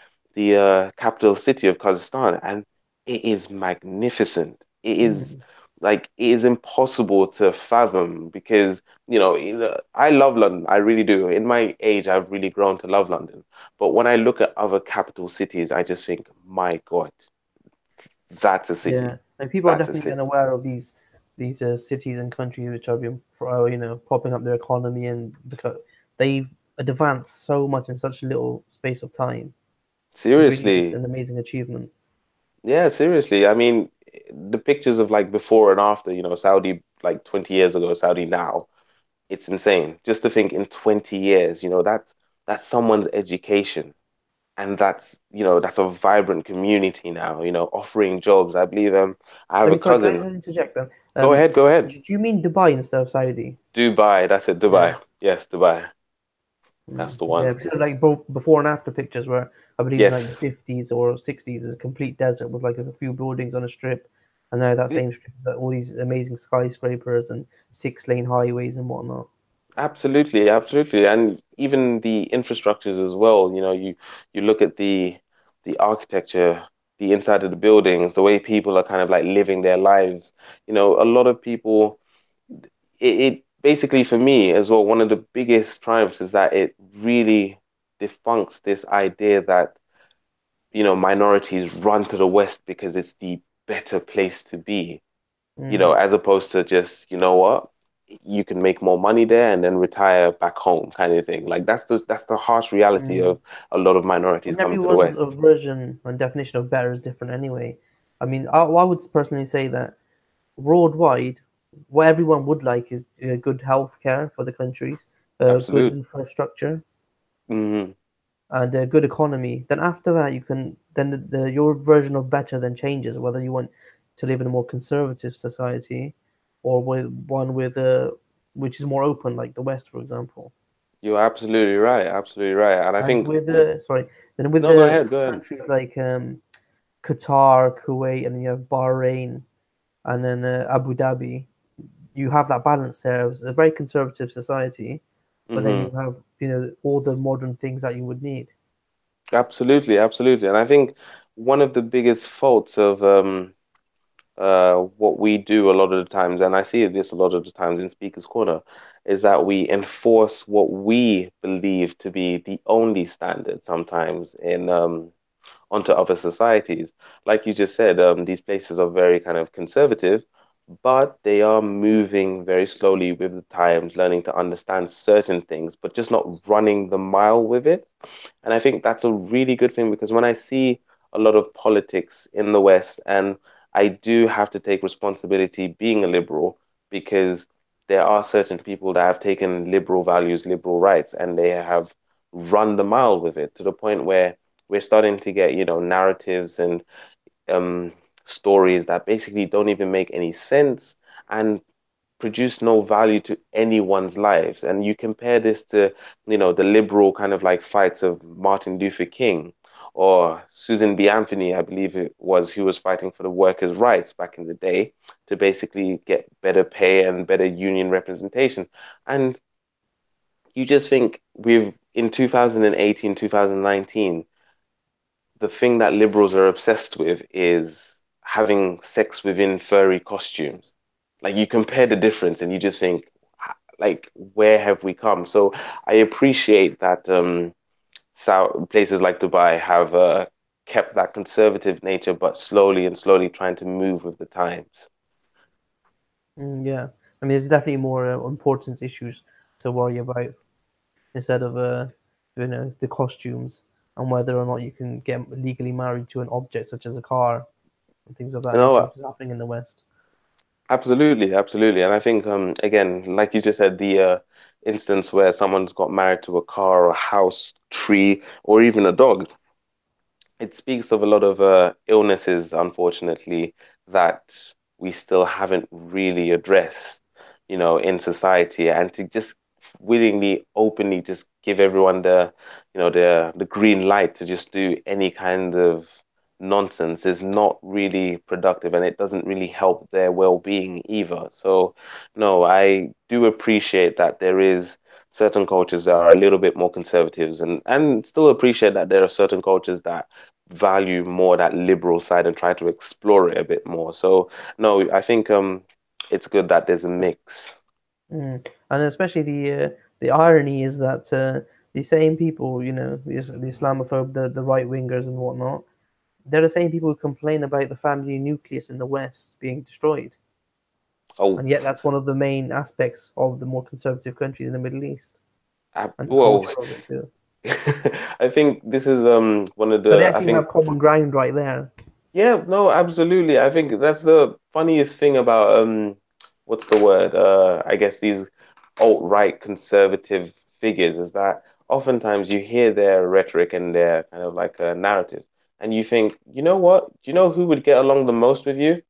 capital city of Kazakhstan, and it is magnificent. It is Mm. like it is impossible to fathom because I love London. I really do. In my age, I've really grown to love London. But when I look at other capital cities, I just think, my God, that's a city. Yeah, and people are That's a definitely getting city. aware of these cities and countries which have been, propping up their economy, and because they've advanced so much in such little space of time. It really is Seriously. an amazing achievement. Yeah, seriously. I mean, the pictures of like before and after, Saudi like 20 years ago, Saudi now, it's insane. Just to think in 20 years, that's someone's education. And that's a vibrant community now, offering jobs. I believe I have Let a me, sorry, can I cousin. just interject then? Go ahead, go ahead. Do you mean Dubai instead of Saudi? Dubai, that's it, Yeah. Dubai. Yes, Dubai. That's Mm. the Yeah, one. because like both before and after pictures where I believe it's like the Yes. 50s or 60s is a complete desert with like a few buildings on a strip, and now that Y- same strip has all these amazing skyscrapers and 6-lane highways and whatnot. Absolutely, absolutely. And even the infrastructures as well, you look at the architecture, the inside of the buildings, the way people are kind of like living their lives. A lot of people, it basically for me as well, one of the biggest triumphs is that it really defunks this idea that, minorities run to the West because it's the better place to be, Mm. as opposed to just, what, you can make more money there and then retire back home kind of thing. Like that's the harsh reality Mm. of a lot of minorities And coming to the everyone's West. version and definition of better is different anyway. I mean, I would personally say that worldwide, what everyone would like is good health care for the countries, good Absolute. infrastructure, Hmm. and a good economy. Then after that, you can then your version of better then changes whether you want to live in a more conservative society or with one with which is more open, like the West, for example. You're absolutely right. Absolutely right. And I And think, with sorry, then with no, go the ahead, go ahead. countries like Qatar, Kuwait, and then you have Bahrain, and then Abu Dhabi. you have that balance there. It's a very conservative society, but then you Hmm. have all the modern things that you would need. Absolutely, absolutely. And I think one of the biggest faults of what we do a lot of the times, and I see this a lot of the times in Speaker's Corner, is that we enforce what we believe to be the only standard sometimes in onto other societies. Like you just said, these places are very kind of conservative, but they are moving very slowly with the times, learning to understand certain things, but just not running the mile with it. And I think that's a really good thing because when I see a lot of politics in the West, and I do have to take responsibility being a liberal because there are certain people that have taken liberal values, liberal rights, and they have run the mile with it to the point where we're starting to get, narratives and um, stories that basically don't even make any sense and produce no value to anyone's lives. And you compare this to, the liberal kind of like fights of Martin Luther King or Susan B. Anthony, I believe it was, who was fighting for the workers' rights back in the day to basically get better pay and better union representation. And you just think with in 2018, 2019, the thing that liberals are obsessed with is having sex within furry costumes. Like you compare the difference and you just think, like, where have we come? So I appreciate that South places like Dubai have kept that conservative nature, but slowly and slowly trying to move with the times. Yeah, I mean, there's definitely more important issues to worry about instead of the costumes and whether or not you can get legally married to an object such as a car and things of that nature, No, which is happening in the West. absolutely, absolutely. And I think again, like you just said, the instance where someone's got married to a car or a house, tree, or even a dog, it speaks of a lot of illnesses, unfortunately, that we still haven't really addressed, in society, and to just willingly, openly, just give everyone the green light to just do any kind of nonsense is not really productive, and it doesn't really help their well-being either. So, no, I do appreciate that there is certain cultures that are a little bit more conservatives and still appreciate that there are certain cultures that value more that liberal side and try to explore it a bit more. So no, I think it's good that there's a mix. And especially the irony is that the same people, the Islamophobe, the right wingers and whatnot, they're the same people who complain about the family nucleus in the West being destroyed, Oh, and yet that's one of the main aspects of the more conservative countries in the Middle East and the well, culture of it too. I think this is one of So they the I actually think have common ground right there. yeah, no, absolutely. I think that's the funniest thing about what's the word? I guess these alt-right conservative figures is that oftentimes you hear their rhetoric and their kind of like a narrative, and you think, you know what? Do you know who would get along the most with you?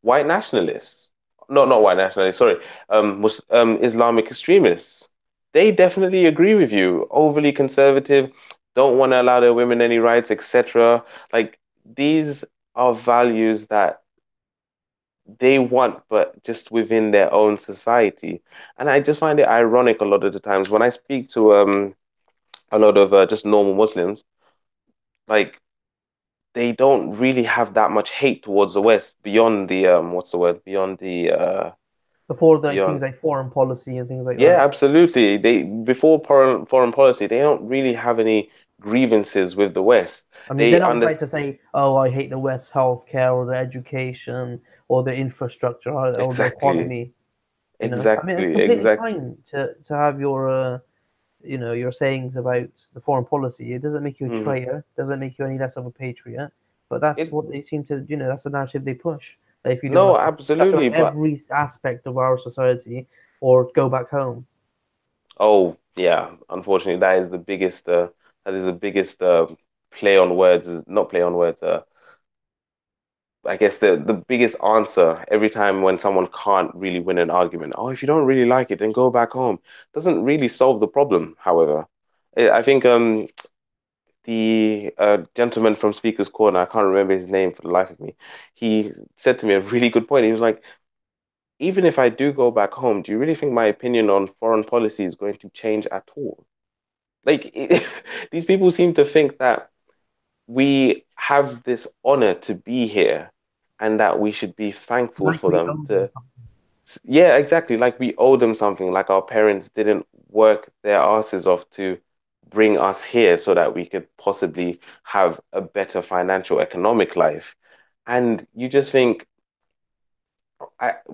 White nationalists. No, not white nationalists, sorry. Islamic extremists. They definitely agree with you. Overly conservative, don't want to allow their women any rights, etc. Like these are values that they want, but just within their own society. And I just find it ironic a lot of the times when I speak to a lot of just normal Muslims, like they don't really have that much hate towards the West beyond the what's the word? Beyond the Before the things beyond like foreign policy and things like yeah, that. absolutely. They before foreign policy, they don't really have any grievances with the West. I mean, They they're not under right to say, "Oh, I hate the West's healthcare or their education or their infrastructure or their exactly, economy." I mean, it's exactly, completely exactly. fine to have your sayings about the foreign policy. It doesn't make you a Hmm. traitor, doesn't make you any less of a patriot. But that's It what they seem to, that's the narrative they push. That if you don't no, like, if you don't absolutely, like but every aspect of our society, or go back home. oh yeah, unfortunately, that is the biggest play on words is not play on words. I guess the biggest answer every time when someone can't really win an argument, oh, if you don't really like it, then go back home. Doesn't really solve the problem, however. I think the gentleman from Speaker's Corner, I can't remember his name for the life of me. He said to me a really good point. He was like, even if I do go back home, do you really think my opinion on foreign policy is going to change at all? Like, these people seem to think that we have this honor to be here and that we should be thankful Like for we them owe them to, something. yeah, exactly. Like we owe them something, like our parents didn't work their asses off to bring us here so that we could possibly have a better financial economic life. And you just think,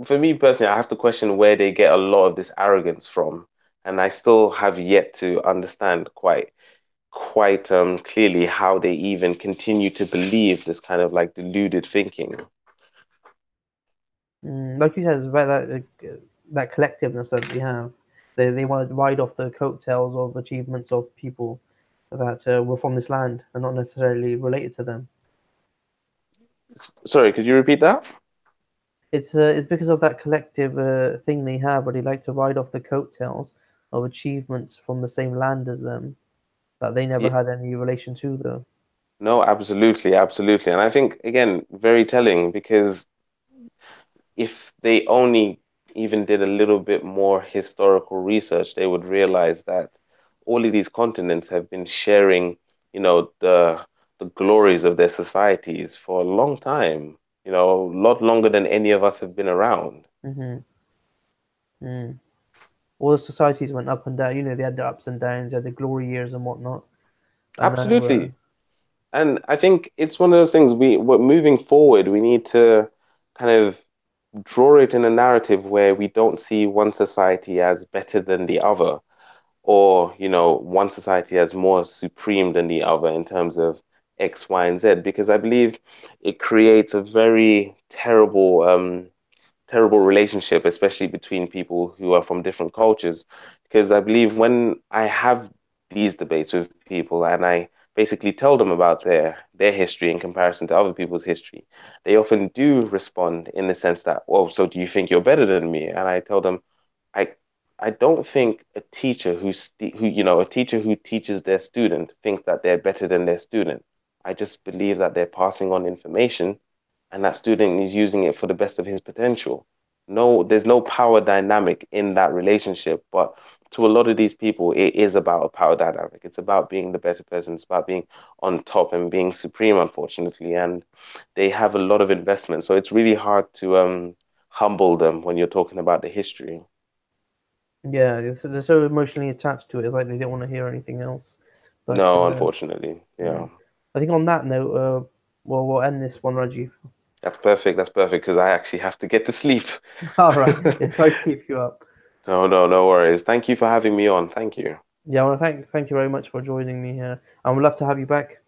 for me personally, I have to question where they get a lot of this arrogance from. And I still have yet to understand quite clearly how they even continue to believe this kind of like deluded thinking. Like you said, it's about that collectiveness that we have. They want to ride off the coattails of achievements of people that were from this land and not necessarily related to them. Sorry, could you repeat that? It's because of that collective thing they have, where they like to ride off the coattails of achievements from the same land as them that they never Yeah, had any relation to, though. no, absolutely, absolutely. And I think again, very telling because if they only even did a little bit more historical research, they would realize that all of these continents have been sharing, the glories of their societies for a long time, a lot longer than any of us have been around. Hmm. Mm. All the societies went up and down. They had their ups and downs, they had the glory years and whatnot. And now, Absolutely. And I think it's one of those things we're moving forward, we need to kind of draw it in a narrative where we don't see one society as better than the other, or, one society as more supreme than the other in terms of X, Y, and Z, because I believe it creates a very terrible relationship, especially between people who are from different cultures. Because I believe when I have these debates with people and I basically tell them about their history in comparison to other people's history, they often do respond in the sense that, "Oh, so do you think you're better than me?" And I tell them, I I don't think a teacher a teacher who teaches their student thinks that they're better than their student. I just believe that they're passing on information and that student is using it for the best of his potential. No, there's no power dynamic in that relationship, but to a lot of these people, it is about a power dynamic. It's about being the better person. It's about being on top and being supreme, unfortunately. And they have a lot of investment. So it's really hard to humble them when you're talking about the history. yeah, they're so emotionally attached to it. It's like they don't want to hear anything else. But No, unfortunately. yeah, Yeah. I think on that note, well, we'll end this one, Rajiv. That's perfect. That's perfect because I actually have to get to sleep. All right, yeah, try to keep you up. No, no, no worries. Thank you for having me on. Thank you. Yeah, I want to thank you very much for joining me here. I would love to have you back.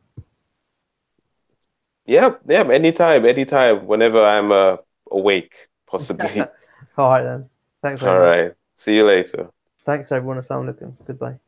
Yeah, yeah, anytime, anytime, whenever I'm awake, possibly. All right then. Thanks very All much. right. See you later. Thanks everyone. Assalamu alaikum. Goodbye.